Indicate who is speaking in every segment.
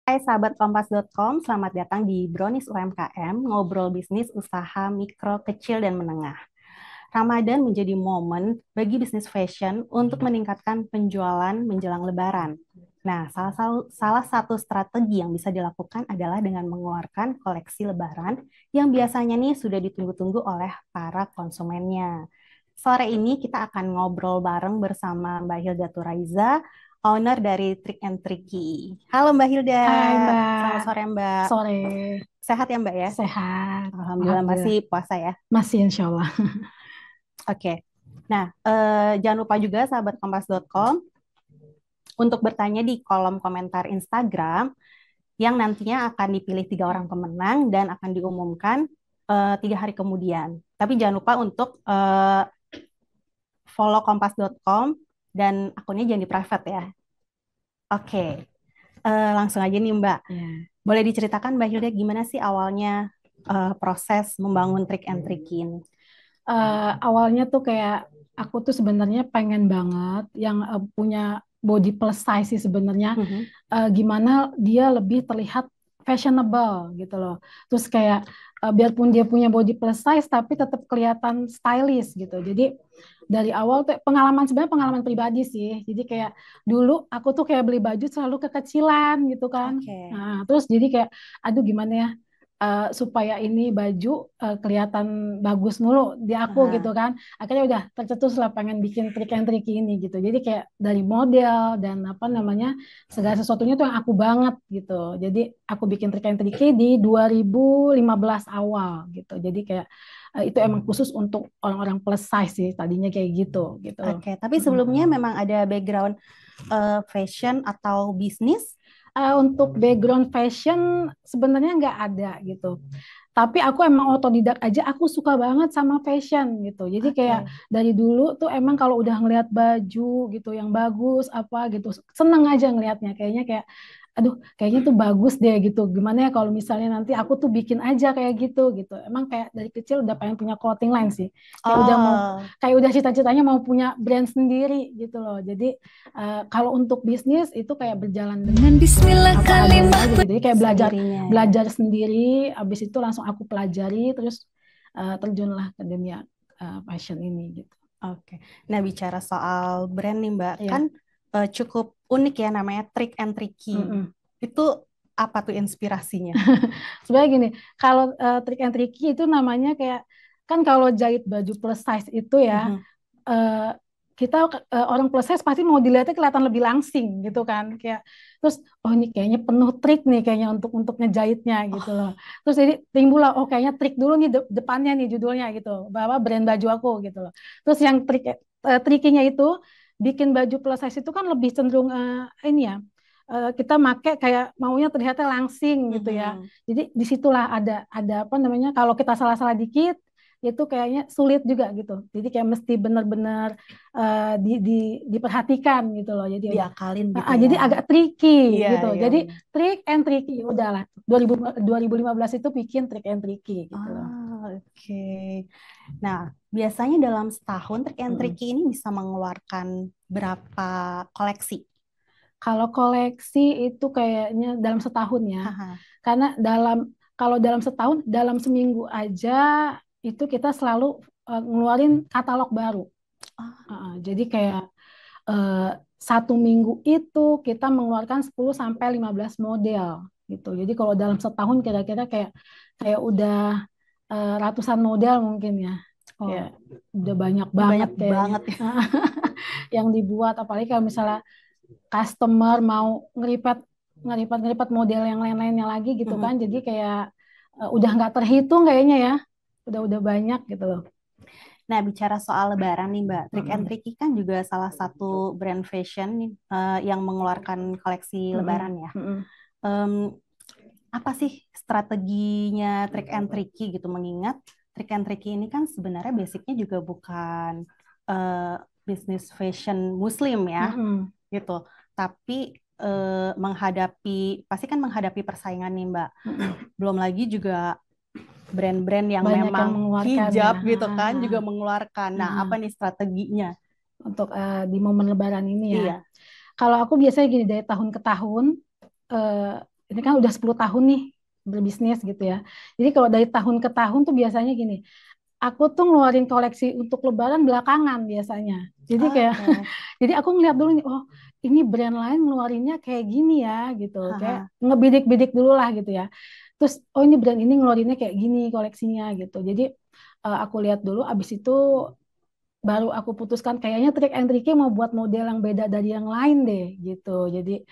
Speaker 1: Hai sahabat Kompas.com, selamat datang di Brownies UMKM, ngobrol bisnis usaha mikro, kecil, dan menengah. Ramadan menjadi momen bagi bisnis fashion untuk meningkatkan penjualan menjelang Lebaran. Nah, salah satu strategi yang bisa dilakukan adalah dengan mengeluarkan koleksi Lebaran yang biasanya nih sudah ditunggu-tunggu oleh para konsumennya. Sore ini kita akan ngobrol bareng bersama Mbak Hilda Turaiza, owner dari Trick and Tricky. Halo Mbak Hilda,
Speaker 2: Hai
Speaker 1: selamat
Speaker 2: Mbak,
Speaker 1: sore Mbak.
Speaker 2: sore
Speaker 1: Sehat ya Mbak ya?
Speaker 2: sehat,
Speaker 1: Alhamdulillah
Speaker 2: Alhamdulillah
Speaker 1: masih puasa ya.
Speaker 2: masih Insya Allah.
Speaker 1: Oke. Nah, jangan lupa juga sahabat Kompas.com untuk bertanya di kolom komentar Instagram yang nantinya akan dipilih 3 orang pemenang dan akan diumumkan 3 hari kemudian. Tapi jangan lupa untuk follow Kompas.com dan akunnya jangan di private ya. Oke, langsung aja nih Mbak.
Speaker 2: Ya.
Speaker 1: Boleh diceritakan Mbak Hilda gimana sih awalnya proses membangun Trick and Trick ini?
Speaker 2: Awalnya tuh kayak aku tuh sebenarnya pengen banget yang punya body plus size sih sebenarnya.
Speaker 1: Mhm.
Speaker 2: Gimana dia lebih terlihat fashionable gitu loh. Terus kayak biarpun dia punya body plus size tapi tetap kelihatan stylish gitu. Jadi dari awal tuh pengalaman sebenarnya pengalaman pribadi sih. Jadi kayak dulu aku tuh kayak beli baju selalu kekecilan gitu kan.
Speaker 1: Oke.
Speaker 2: Nah, terus jadi kayak aduh gimana ya supaya ini baju kelihatan bagus mulu di aku gitu
Speaker 1: Aha.
Speaker 2: kan. Akhirnya udah tercetus lah pengen bikin trik and tricky ini gitu. Jadi kayak dari model dan apa namanya segala sesuatunya tuh yang aku banget gitu. Jadi aku bikin trik and tricky di 2015 awal gitu. Jadi kayak itu emang khusus untuk orang-orang plus size sih tadinya kayak gitu gitu loh.
Speaker 1: Oke, tapi
Speaker 2: Mm-mm.
Speaker 1: sebelumnya memang ada background fashion atau bisnis?
Speaker 2: Untuk background fashion sebenarnya nggak ada gitu. Tapi aku emang otodidak aja, aku suka banget sama fashion gitu. Jadi kayak
Speaker 1: Oke.
Speaker 2: dari dulu tuh emang kalau udah ngelihat baju gitu yang bagus apa gitu, seneng aja ngelihatnya. Kayaknya kayak, aduh, kayaknya tuh bagus deh gitu. Gimana ya kalau misalnya nanti aku tuh bikin aja kayak gitu gitu. Emang kayak dari kecil udah pengen punya clothing line sih.
Speaker 1: Oh,
Speaker 2: Kayak udah cita-citanya mau punya brand sendiri gitu loh. Jadi kalau untuk bisnis itu kayak berjalan dengan
Speaker 3: Bismillah
Speaker 2: apa adanya
Speaker 3: kalimah
Speaker 2: aja gitu. Jadi kayak belajar
Speaker 1: sendirinya ya.
Speaker 2: belajar sendiri, habis itu langsung aku pelajari, terus terjunlah ke dunia fashion ini gitu.
Speaker 1: Oke. Nah, bicara soal brand nih, Mbak, kan
Speaker 2: Ya,
Speaker 1: cukup unik ya namanya Trick and Tricky.
Speaker 2: mm-mm.
Speaker 1: Itu apa tuh inspirasinya?
Speaker 2: Sebenarnya gini, kalau trick and tricky itu namanya kayak kan kalau jahit baju plus size itu ya
Speaker 1: Mhm.
Speaker 2: eh, kita orang plus size pasti mau dilihatnya kelihatan lebih langsing gitu kan kayak terus oh ini kayaknya penuh trik nih kayaknya untuk ngejahitnya gitu loh
Speaker 1: Oh,
Speaker 2: terus jadi timbul lah oh kayaknya trik dulu nih depannya nih judulnya gitu bahwa brand baju aku gitu loh terus yang trikinya itu bikin baju plus size itu kan lebih cenderung ini ya kita make kayak maunya terlihatnya langsing gitu ya
Speaker 1: mhm.
Speaker 2: jadi disitulah ada apa namanya kalau kita salah-salah dikit itu kayaknya sulit juga gitu. Jadi kayak mesti benar-benar diperhatikan gitu loh. Jadi udah
Speaker 1: Diakalin gitu
Speaker 2: jadi
Speaker 1: ya.
Speaker 2: agak tricky
Speaker 1: Iya,
Speaker 2: gitu.
Speaker 1: iya
Speaker 2: Jadi
Speaker 1: benar.
Speaker 2: trick and tricky udahlah 2015 itu bikin trick and tricky gitu loh.
Speaker 1: Ah, oke. Nah, biasanya dalam setahun Trick and
Speaker 2: Mm-mm.
Speaker 1: Tricky ini bisa mengeluarkan berapa koleksi?
Speaker 2: Kalau koleksi itu kayaknya dalam setahun ya.
Speaker 1: Haha.
Speaker 2: Karena kalau dalam setahun dalam seminggu aja itu kita selalu ngeluarin katalog baru.
Speaker 1: Ah,
Speaker 2: Jadi kayak eh, satu minggu itu kita mengeluarkan 10 sampai 15 model gitu. Jadi kalau dalam setahun kira-kira kayak kayak udah ratusan model mungkin ya. Kayak
Speaker 1: oh,
Speaker 2: udah banyak
Speaker 1: ini
Speaker 2: banget
Speaker 1: banyak
Speaker 2: kayaknya
Speaker 1: banget ya.
Speaker 2: yang dibuat apalagi kalau misalnya customer mau ngeripat ngeripat ngeripat model yang lain-lainnya lagi gitu kan.
Speaker 1: Mhm.
Speaker 2: Jadi kayak udah nggak terhitung kayaknya ya. Udah banyak gitu loh.
Speaker 1: Nah, bicara soal Lebaran nih, Mbak. Trick and
Speaker 2: Mm-mm.
Speaker 1: Tricky kan juga salah satu brand fashion nih, yang mengeluarkan koleksi Lebaran
Speaker 2: Mm-mm.
Speaker 1: ya.
Speaker 2: Mm-mm.
Speaker 1: Em, apa sih strateginya Trick and Tricky gitu? Mengingat Trick and Tricky ini kan sebenarnya basicnya juga bukan eh, bisnis fashion Muslim ya,
Speaker 2: Mm-mm.
Speaker 1: gitu. Tapi menghadapi, pasti kan menghadapi persaingan nih, Mbak.
Speaker 2: Mm-mm.
Speaker 1: Belum lagi juga brand-brand yang
Speaker 2: Banyak yang
Speaker 1: memang
Speaker 2: mengeluarkan ya.
Speaker 1: hijab gitu kan juga mengeluarkan. Nah, apa nih strateginya?
Speaker 2: Untuk di momen Lebaran ini ya.
Speaker 1: Iya.
Speaker 2: Kalau aku biasanya gini dari tahun ke tahun, eh, ini kan udah 10 tahun nih berbisnis gitu ya. Jadi kalau dari tahun ke tahun tuh biasanya gini, aku tuh ngeluarin koleksi untuk Lebaran belakangan biasanya. Jadi kayak,
Speaker 1: Oke.
Speaker 2: jadi aku ngeliat dulu nih, oh ini brand lain ngeluarinnya kayak gini ya gitu. Kayak
Speaker 1: Haha.
Speaker 2: ngebidik-bidik dulu lah gitu ya. Terus, oh ini brand ini ngeluarinnya kayak gini koleksinya gitu. Jadi aku lihat dulu, abis itu baru aku putuskan kayaknya Trick and Tricky mau buat model yang beda dari yang lain deh gitu. Jadi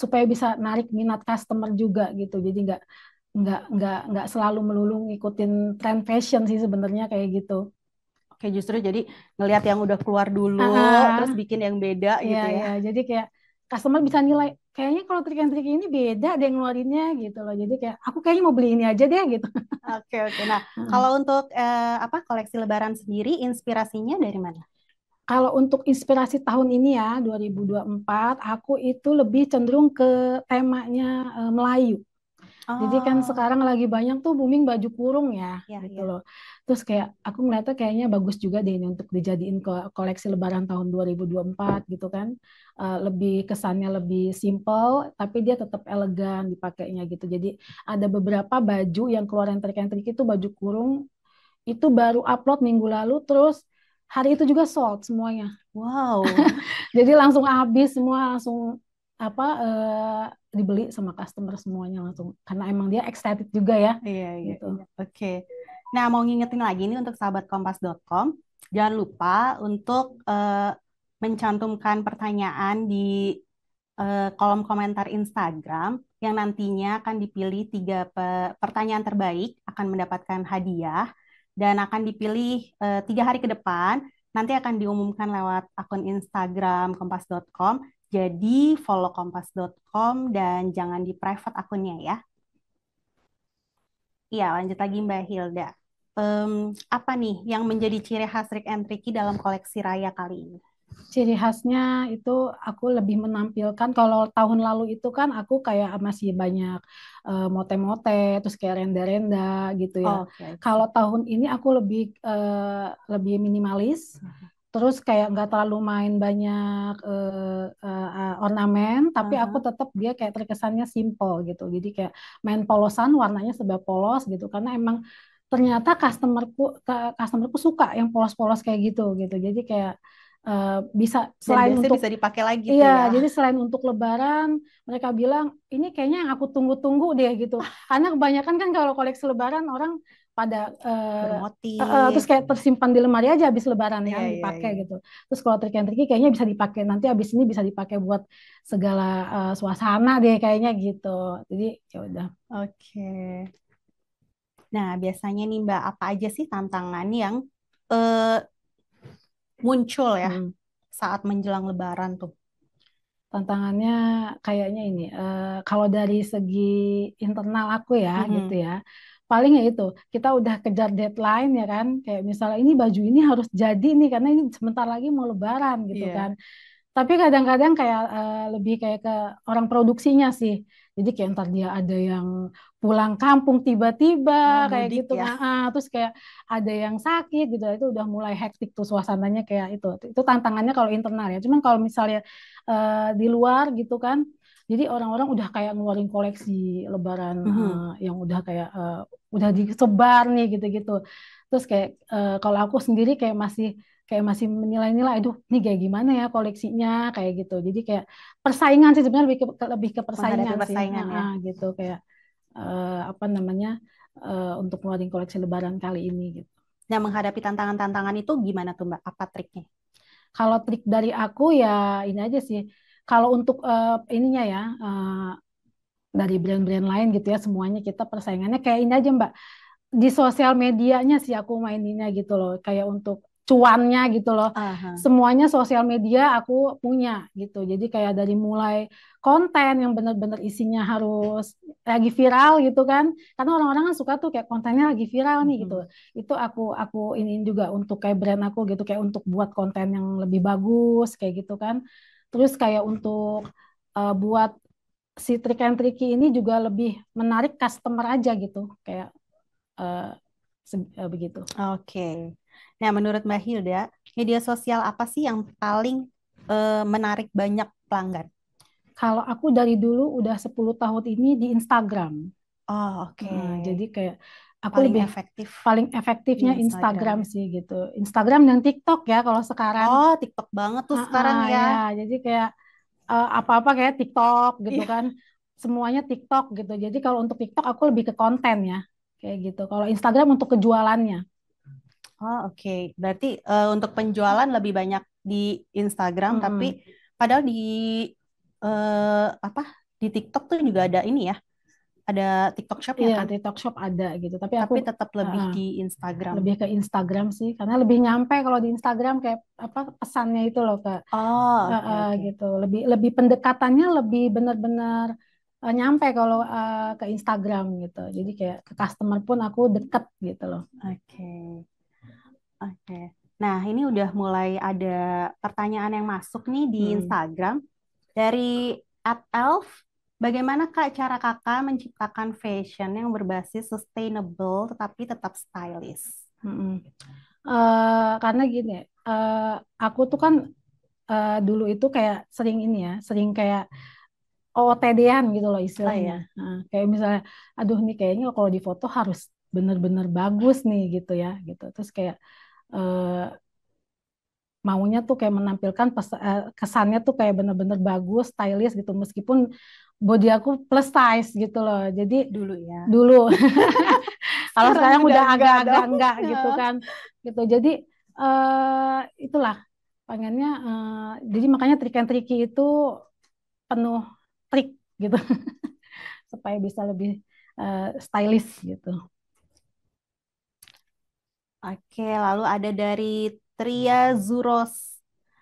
Speaker 2: supaya bisa narik minat customer juga gitu. Jadi nggak selalu melulu ngikutin tren fashion sih sebenarnya kayak gitu.
Speaker 1: Oke, justru jadi ngelihat yang udah keluar dulu,
Speaker 2: Ah,
Speaker 1: terus
Speaker 2: ah,
Speaker 1: bikin yang beda
Speaker 2: iya
Speaker 1: gitu ya.
Speaker 2: iya. Jadi kayak customer bisa nilai kayaknya kalau Trick and Tricky ini beda deh ngeluarinnya gitu loh. Jadi kayak aku kayaknya mau beli ini aja deh gitu.
Speaker 1: Oke, oke. Nah, kalau untuk apa koleksi Lebaran sendiri, inspirasinya dari mana?
Speaker 2: Kalau untuk inspirasi tahun ini ya, 2024, aku itu lebih cenderung ke temanya Melayu. Jadi kan
Speaker 1: Oh,
Speaker 2: sekarang lagi banyak tuh booming baju kurung ya,
Speaker 1: ya,
Speaker 2: gitu
Speaker 1: ya.
Speaker 2: loh. Terus kayak aku ngeliatnya kayaknya bagus juga deh ini untuk dijadiin koleksi Lebaran tahun 2024 gitu kan. Lebih kesannya lebih simple, tapi dia tetap elegan dipakainya gitu. Jadi ada beberapa baju yang keluaran trik-trik itu baju kurung itu baru upload minggu lalu, terus hari itu juga sold semuanya.
Speaker 1: Wow.
Speaker 2: Jadi langsung habis semua, langsung apa dibeli sama customer semuanya langsung karena emang dia excited juga ya
Speaker 1: Iya, iya,
Speaker 2: gitu.
Speaker 1: iya. Oke. Nah, mau ngingetin lagi nih untuk sahabat kompas.com, jangan lupa untuk mencantumkan pertanyaan di kolom komentar Instagram yang nantinya akan dipilih pertanyaan terbaik akan mendapatkan hadiah dan akan dipilih 3 hari ke depan. Nanti akan diumumkan lewat akun Instagram kompas.com. Jadi follow kompas.com dan jangan di private akunnya ya. Iya, lanjut lagi Mbak Hilda. Em, apa nih yang menjadi ciri khas Rick and Ricky dalam koleksi raya kali ini?
Speaker 2: Ciri khasnya itu aku lebih menampilkan kalau tahun lalu itu kan aku kayak masih banyak mote-mote terus kayak renda-renda gitu ya.
Speaker 1: Oke, I
Speaker 2: Kalau
Speaker 1: see.
Speaker 2: tahun ini aku lebih minimalis. Terus kayak nggak terlalu main banyak ornamen, tapi aku
Speaker 1: Aha.
Speaker 2: tetap dia kayak terkesannya simple gitu. Jadi kayak main polosan, warnanya serba polos gitu. Karena emang ternyata customerku suka yang polos-polos kayak gitu gitu. Jadi kayak bisa
Speaker 1: Dan
Speaker 2: selain
Speaker 1: biasanya
Speaker 2: untuk
Speaker 1: bisa dipakai lagi
Speaker 2: iya,
Speaker 1: tuh ya.
Speaker 2: jadi selain untuk Lebaran, mereka bilang ini kayaknya yang aku tunggu-tunggu deh gitu. Karena kebanyakan kan kalau koleksi Lebaran orang pada terus
Speaker 1: Bermotif.
Speaker 2: kayak tersimpan di lemari aja habis Lebaran
Speaker 1: Iya,
Speaker 2: kan
Speaker 1: iya,
Speaker 2: dipakai
Speaker 1: iya.
Speaker 2: gitu. Terus kalau trik and tricky kayaknya bisa dipakai nanti habis ini bisa dipakai buat segala suasana deh kayaknya gitu. Jadi ya udah.
Speaker 1: Oke. Nah, biasanya nih Mbak, apa aja sih tantangan yang eh, muncul ya
Speaker 2: Hmm.
Speaker 1: saat menjelang Lebaran tuh?
Speaker 2: Tantangannya kayaknya ini, kalau dari segi internal aku ya gitu
Speaker 1: Mm-mm.
Speaker 2: ya, paling ya itu kita udah kejar deadline ya kan, kayak misalnya ini baju ini harus jadi nih karena ini sebentar lagi mau Lebaran gitu
Speaker 1: Iya.
Speaker 2: kan. Tapi kadang-kadang kayak lebih kayak ke orang produksinya sih. Jadi kayak ntar dia ada yang pulang kampung tiba-tiba
Speaker 1: Oh,
Speaker 2: kayak
Speaker 1: mudik
Speaker 2: gitu,
Speaker 1: ya.
Speaker 2: terus kayak ada yang sakit gitu. Itu udah mulai hektik tuh suasananya kayak itu. Itu tantangannya kalau internal ya. Cuman kalau misalnya di luar gitu kan, jadi orang-orang udah kayak ngeluarin koleksi Lebaran
Speaker 1: Mhm.
Speaker 2: yang udah kayak udah disebar nih gitu-gitu. Terus kayak kalau aku sendiri kayak masih menilai-nilai, aduh, ini kayak gimana ya koleksinya kayak gitu. Jadi kayak persaingan sih sebenarnya lebih ke
Speaker 1: Menghadapi
Speaker 2: persaingan sih,
Speaker 1: persaingan ya.
Speaker 2: gitu kayak apa namanya untuk ngeluarin koleksi Lebaran kali ini gitu.
Speaker 1: Nah, menghadapi tantangan-tantangan itu gimana tuh Mbak? Apa triknya?
Speaker 2: Kalau trik dari aku ya ini aja sih. Kalau untuk ininya ya dari brand-brand lain gitu ya semuanya kita persaingannya kayak ini aja Mbak. Di sosial medianya sih aku maininnya gitu loh kayak untuk cuannya gitu loh
Speaker 1: Aha.
Speaker 2: semuanya sosial media aku punya gitu jadi kayak dari mulai konten yang benar-benar isinya harus lagi viral gitu kan karena orang-orang kan suka tuh kayak kontennya lagi viral nih gitu
Speaker 1: Mhm.
Speaker 2: itu aku iniin juga untuk kayak brand aku gitu kayak untuk buat konten yang lebih bagus kayak gitu kan terus kayak untuk buat si trik and tricky ini juga lebih menarik customer aja gitu kayak eh, begitu.
Speaker 1: Oke. Nah, menurut Mbak Hilda, media sosial apa sih yang paling menarik banyak pelanggan?
Speaker 2: Kalau aku dari dulu udah 10 tahun ini di Instagram.
Speaker 1: Oh, oke.
Speaker 2: Jadi kayak aku
Speaker 1: Paling
Speaker 2: lebih
Speaker 1: efektif
Speaker 2: paling
Speaker 1: di
Speaker 2: efektifnya
Speaker 1: Instagram
Speaker 2: Instagram
Speaker 1: ya.
Speaker 2: sih gitu. Instagram dan TikTok ya kalau sekarang.
Speaker 1: Oh, TikTok banget tuh sekarang ya.
Speaker 2: Ya, jadi kayak apa-apa kayak TikTok gitu
Speaker 1: Iya.
Speaker 2: kan. Semuanya TikTok gitu. Jadi kalau untuk TikTok aku lebih ke konten ya. Kayak gitu. Kalau Instagram untuk kejualannya.
Speaker 1: Oh, oke. Berarti untuk penjualan lebih banyak di Instagram, tapi
Speaker 2: Mm-mm.
Speaker 1: padahal di apa di TikTok tuh juga ada ini ya, ada TikTok Shop-nya
Speaker 2: Iya,
Speaker 1: kan,
Speaker 2: TikTok Shop ada gitu. Tapi aku
Speaker 1: tapi tetap
Speaker 2: uh,
Speaker 1: lebih
Speaker 2: uh,
Speaker 1: di Instagram.
Speaker 2: lebih ke Instagram sih, karena lebih nyampe kalau di Instagram kayak apa pesannya itu loh Kak.
Speaker 1: Oh, oke oke.
Speaker 2: Gitu. Lebih lebih pendekatannya lebih benar-benar nyampe kalau ke Instagram gitu. Jadi kayak ke customer pun aku deket gitu loh.
Speaker 1: Oke. Oke. Nah, ini udah mulai ada pertanyaan yang masuk nih di
Speaker 2: Mm-mm.
Speaker 1: Instagram dari @elf. Bagaimana Kak cara Kakak menciptakan fashion yang berbasis sustainable tetapi tetap stylish?
Speaker 2: Mm-mm. Karena gini, eh, aku tuh kan dulu itu kayak sering ini ya, sering kayak OOTD-an gitu loh
Speaker 1: Oh
Speaker 2: istilahnya.
Speaker 1: iya.
Speaker 2: Kayak misalnya, aduh nih kayaknya kalau di foto harus bener-bener bagus nih gitu ya, gitu. Terus kayak eh, maunya tuh kayak menampilkan kesannya tuh kayak bener-bener bagus, stylish gitu. Meskipun body aku plus size gitu loh. Jadi
Speaker 1: Dulu ya.
Speaker 2: dulu, kalau
Speaker 1: Sekarang
Speaker 2: sekarang
Speaker 1: udah
Speaker 2: udah
Speaker 1: enggak
Speaker 2: agak-agak
Speaker 1: dong.
Speaker 2: enggak gitu kan, gitu. Jadi itulah pengennya. Jadi makanya trik and tricky itu penuh trik gitu supaya bisa lebih stylish gitu.
Speaker 1: Oke, lalu ada dari Tria Zuros.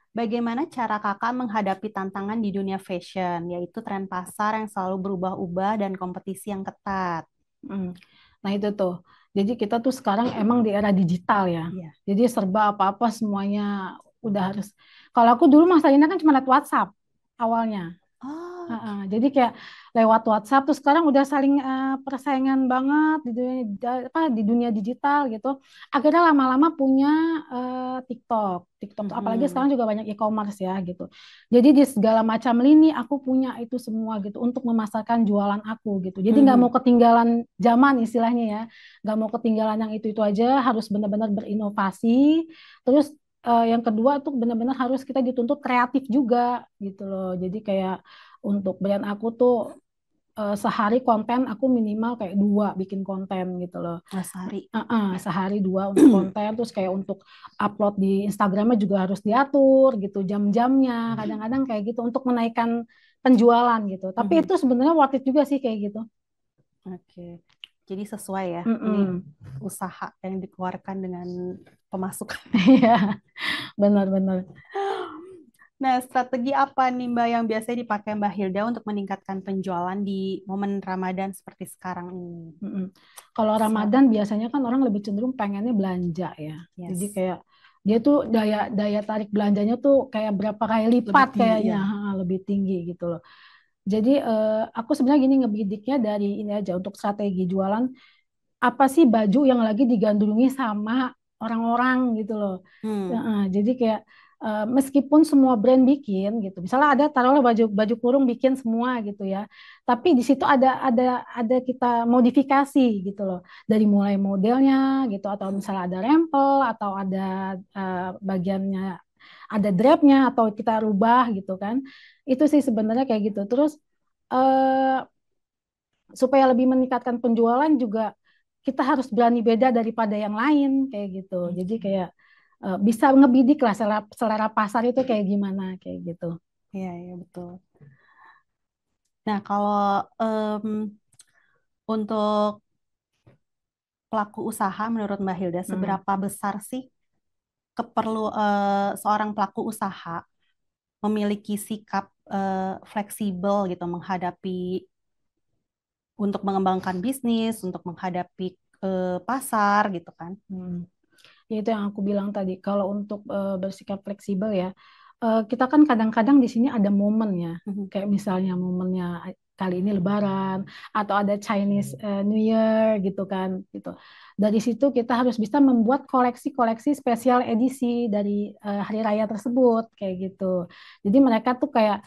Speaker 1: Bagaimana cara kakak menghadapi tantangan di dunia fashion, yaitu tren pasar yang selalu berubah-ubah dan kompetisi yang ketat?
Speaker 2: Hmm. Nah itu tuh. Jadi kita tuh sekarang emang di era digital ya.
Speaker 1: Iya.
Speaker 2: Jadi serba apa-apa semuanya udah harus. Kalau aku dulu masalahnya kan cuma lihat WhatsApp awalnya.
Speaker 1: Oh, oke.
Speaker 2: Jadi kayak lewat WhatsApp tuh sekarang udah saling persaingan banget di dunia di dunia digital gitu. Akhirnya lama-lama punya TikTok. TikTok apalagi
Speaker 1: Mm-mm.
Speaker 2: sekarang juga banyak e-commerce ya gitu. Jadi di segala macam lini aku punya itu semua gitu untuk memasarkan jualan aku gitu. Jadi nggak mau
Speaker 1: Mhm.
Speaker 2: ketinggalan zaman istilahnya ya. Nggak mau ketinggalan yang itu aja, harus benar-benar berinovasi. Terus yang kedua tuh benar-benar harus kita dituntut kreatif juga gitu loh. Jadi kayak untuk brand aku tuh sehari konten aku minimal kayak dua bikin konten gitu loh.
Speaker 1: Mas Hari.
Speaker 2: Sehari dua untuk konten, terus kayak untuk upload di Instagramnya juga harus diatur gitu jam-jamnya. Kadang-kadang kayak gitu untuk menaikkan penjualan gitu. Tapi
Speaker 1: Mhm.
Speaker 2: itu sebenarnya worth it juga sih kayak gitu.
Speaker 1: Oke. Jadi sesuai ya. Ini
Speaker 2: Mm-mm.
Speaker 1: usaha yang dikeluarkan dengan pemasukan.
Speaker 2: Iya, benar-benar.
Speaker 1: Nah, strategi apa nih Mbak yang biasanya dipakai Mbak Hilda untuk meningkatkan penjualan di momen Ramadan seperti sekarang ini?
Speaker 2: Mm-mm. Kalau
Speaker 1: Strategi.
Speaker 2: Ramadan biasanya kan orang lebih cenderung pengennya belanja ya. Jadi
Speaker 1: Yes.
Speaker 2: kayak dia tuh daya daya tarik belanjanya tuh kayak berapa kali
Speaker 1: Lebih
Speaker 2: lipat
Speaker 1: tinggi
Speaker 2: kayaknya,
Speaker 1: ya.
Speaker 2: lebih tinggi gitu loh. Jadi aku sebenarnya gini ngebidiknya dari ini aja untuk strategi jualan apa sih baju yang lagi digandrungi sama orang-orang gitu loh.
Speaker 1: Hmm.
Speaker 2: Jadi kayak meskipun semua brand bikin gitu, misalnya ada taruhlah baju baju kurung bikin semua gitu ya, tapi di situ ada kita modifikasi gitu loh, dari mulai modelnya gitu, atau misalnya ada rempel atau ada bagiannya ada drapnya atau kita rubah gitu kan, itu sih sebenarnya kayak gitu. Terus eh, supaya lebih meningkatkan penjualan juga kita harus berani beda daripada yang lain kayak gitu. Jadi
Speaker 1: Oke.
Speaker 2: kayak bisa ngebidik lah selera pasar itu kayak gimana kayak gitu.
Speaker 1: Iya, iya betul. Nah, kalau em, untuk pelaku usaha menurut Mbak Hilda,
Speaker 2: Hmm.
Speaker 1: seberapa besar sih seorang pelaku usaha memiliki sikap fleksibel gitu menghadapi untuk mengembangkan bisnis, untuk menghadapi pasar gitu kan?
Speaker 2: Hmm. Ya itu yang aku bilang tadi. Kalau untuk bersikap fleksibel ya, kita kan kadang-kadang di sini ada momen ya.
Speaker 1: Mhm.
Speaker 2: Kayak misalnya momennya. kali ini Lebaran atau ada Chinese New Year gitu kan gitu. Dari situ kita harus bisa membuat koleksi-koleksi spesial edisi dari hari raya tersebut kayak gitu. Jadi mereka tuh kayak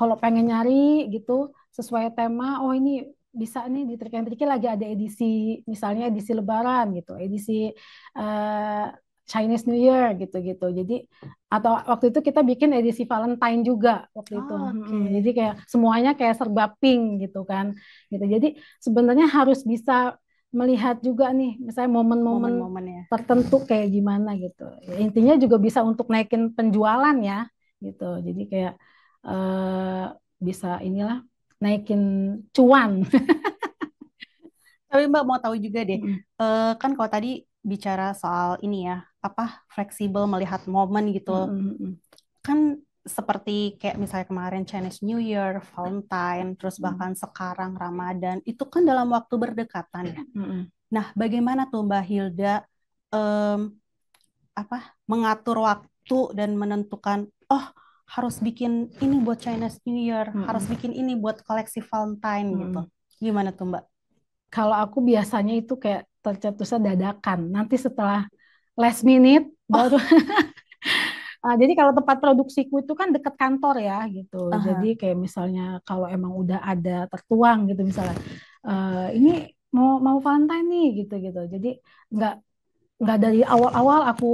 Speaker 2: kalau pengen nyari gitu sesuai tema, oh ini bisa nih di Trik and Tricky lagi ada edisi misalnya edisi Lebaran gitu, edisi eh, Chinese New Year gitu-gitu. Jadi atau waktu itu kita bikin edisi Valentine juga waktu itu.
Speaker 1: Oh,
Speaker 2: Jadi
Speaker 1: oke.
Speaker 2: kayak semuanya kayak serba pink gitu kan. Gitu. Jadi sebenarnya harus bisa melihat juga nih misalnya momen-momen
Speaker 1: Momen-momen ya.
Speaker 2: tertentu kayak gimana gitu. Ya, intinya juga bisa untuk naikin penjualan ya gitu. Jadi kayak eh, bisa inilah naikin cuan.
Speaker 1: Tapi Mbak mau tahu juga deh,
Speaker 2: Mm,
Speaker 1: kan kalau tadi bicara soal ini ya, apa fleksibel melihat momen gitu,
Speaker 2: mm, mm, mm,
Speaker 1: kan seperti kayak misalnya kemarin Chinese New Year, Valentine, terus
Speaker 2: mm,
Speaker 1: bahkan sekarang Ramadan, itu kan dalam waktu berdekatan ya.
Speaker 2: mm, mm.
Speaker 1: Nah, bagaimana tuh Mbak Hilda em, apa mengatur waktu dan menentukan, oh harus bikin ini buat Chinese New Year,
Speaker 2: Mm,
Speaker 1: harus
Speaker 2: mm,
Speaker 1: bikin ini buat koleksi Valentine
Speaker 2: mm,
Speaker 1: gitu.
Speaker 2: mm.
Speaker 1: Gimana tuh Mbak?
Speaker 2: Kalau aku biasanya itu kayak tercetusnya dadakan. Nanti setelah last minute baru.
Speaker 1: Oh,
Speaker 2: Jadi kalau tempat produksiku itu kan dekat kantor ya gitu.
Speaker 1: aha.
Speaker 2: Jadi kayak misalnya kalau emang udah ada tertuang gitu misalnya, ini mau Valentine nih gitu-gitu. Jadi nggak nggak dari awal-awal aku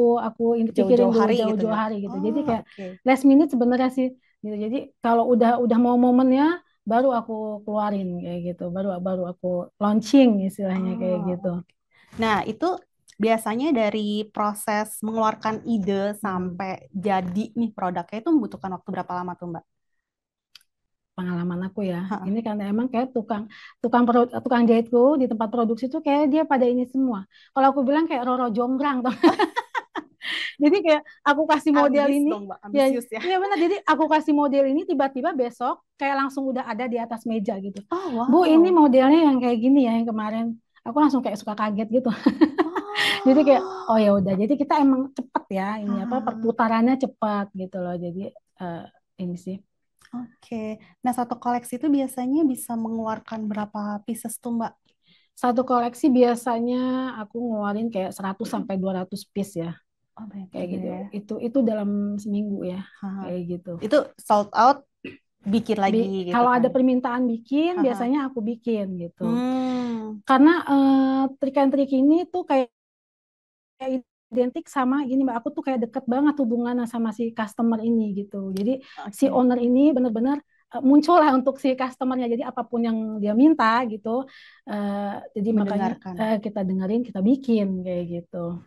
Speaker 2: ini pikirin
Speaker 1: Jauh-jauh
Speaker 2: dulu
Speaker 1: hari gitu
Speaker 2: jauh-jauh
Speaker 1: ya.
Speaker 2: hari gitu. Jadi
Speaker 1: Oh,
Speaker 2: kayak
Speaker 1: oke.
Speaker 2: last minute sebenarnya sih gitu. Jadi kalau udah mau momennya baru aku keluarin kayak gitu. Baru baru aku launching istilahnya kayak
Speaker 1: Oh,
Speaker 2: gitu.
Speaker 1: oke. Nah, itu biasanya dari proses mengeluarkan ide
Speaker 2: Mm.
Speaker 1: sampai jadi nih produknya itu membutuhkan waktu berapa lama tuh, Mbak?
Speaker 2: Pengalaman aku ya.
Speaker 1: Hah.
Speaker 2: Ini karena emang kayak tukang jahitku di tempat produksi tuh kayak dia pada ini semua. Kalau aku bilang kayak Roro Jonggrang tuh. Jadi kayak aku kasih model
Speaker 1: Ambis
Speaker 2: ini
Speaker 1: dong, Mbak.
Speaker 2: ya
Speaker 1: Ambisius ya.
Speaker 2: iya benar. Jadi aku kasih model ini tiba-tiba besok kayak langsung udah ada di atas meja gitu.
Speaker 1: Oh,
Speaker 2: Bu, ini
Speaker 1: wow.
Speaker 2: modelnya yang kayak gini ya yang kemarin. Aku langsung kayak suka kaget gitu. Jadi kayak oh
Speaker 1: Oh.
Speaker 2: ya udah. Jadi kita emang cepet ya ini apa
Speaker 1: Hahaha.
Speaker 2: perputarannya cepat gitu loh. Jadi eh, ini sih.
Speaker 1: Oke. Nah, satu koleksi itu biasanya bisa mengeluarkan berapa pieces tuh, Mbak?
Speaker 2: Satu koleksi biasanya aku ngeluarin kayak 100 sampai 200 piece ya,
Speaker 1: Oh, banyak
Speaker 2: kayak
Speaker 1: juga
Speaker 2: gitu.
Speaker 1: ya.
Speaker 2: Itu dalam seminggu ya,
Speaker 1: Haha.
Speaker 2: kayak gitu.
Speaker 1: Itu sold out, bikin lagi gitu
Speaker 2: Kalau
Speaker 1: kan.
Speaker 2: ada permintaan bikin,
Speaker 1: Haha.
Speaker 2: biasanya aku bikin gitu.
Speaker 1: Hmm.
Speaker 2: Karena trik and trik ini tuh kayak identik sama gini Mbak, aku tuh kayak deket banget hubungannya sama si customer ini gitu. Jadi si
Speaker 1: Oke.
Speaker 2: owner ini benar-benar muncul lah untuk si customernya. Jadi apapun yang dia minta gitu, jadi makanya
Speaker 1: Mendengarkan.
Speaker 2: kita dengerin, kita bikin kayak gitu.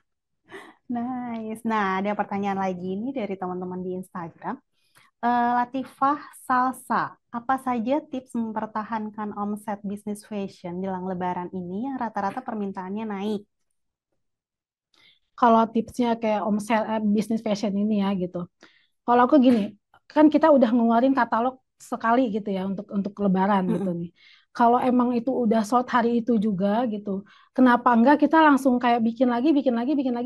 Speaker 1: Nice. Nah, ada pertanyaan lagi nih dari teman-teman di Instagram. Latifah Salsa, apa saja tips mempertahankan omset bisnis fashion jelang Lebaran ini yang rata-rata permintaannya naik?
Speaker 2: Kalau tipsnya kayak omset bisnis fashion ini ya gitu. Kalau aku gini, kan kita udah ngeluarin katalog sekali gitu ya untuk Lebaran gitu
Speaker 1: Mm-mm.
Speaker 2: nih. Kalau emang itu udah sold hari itu juga gitu, kenapa enggak kita langsung kayak bikin lagi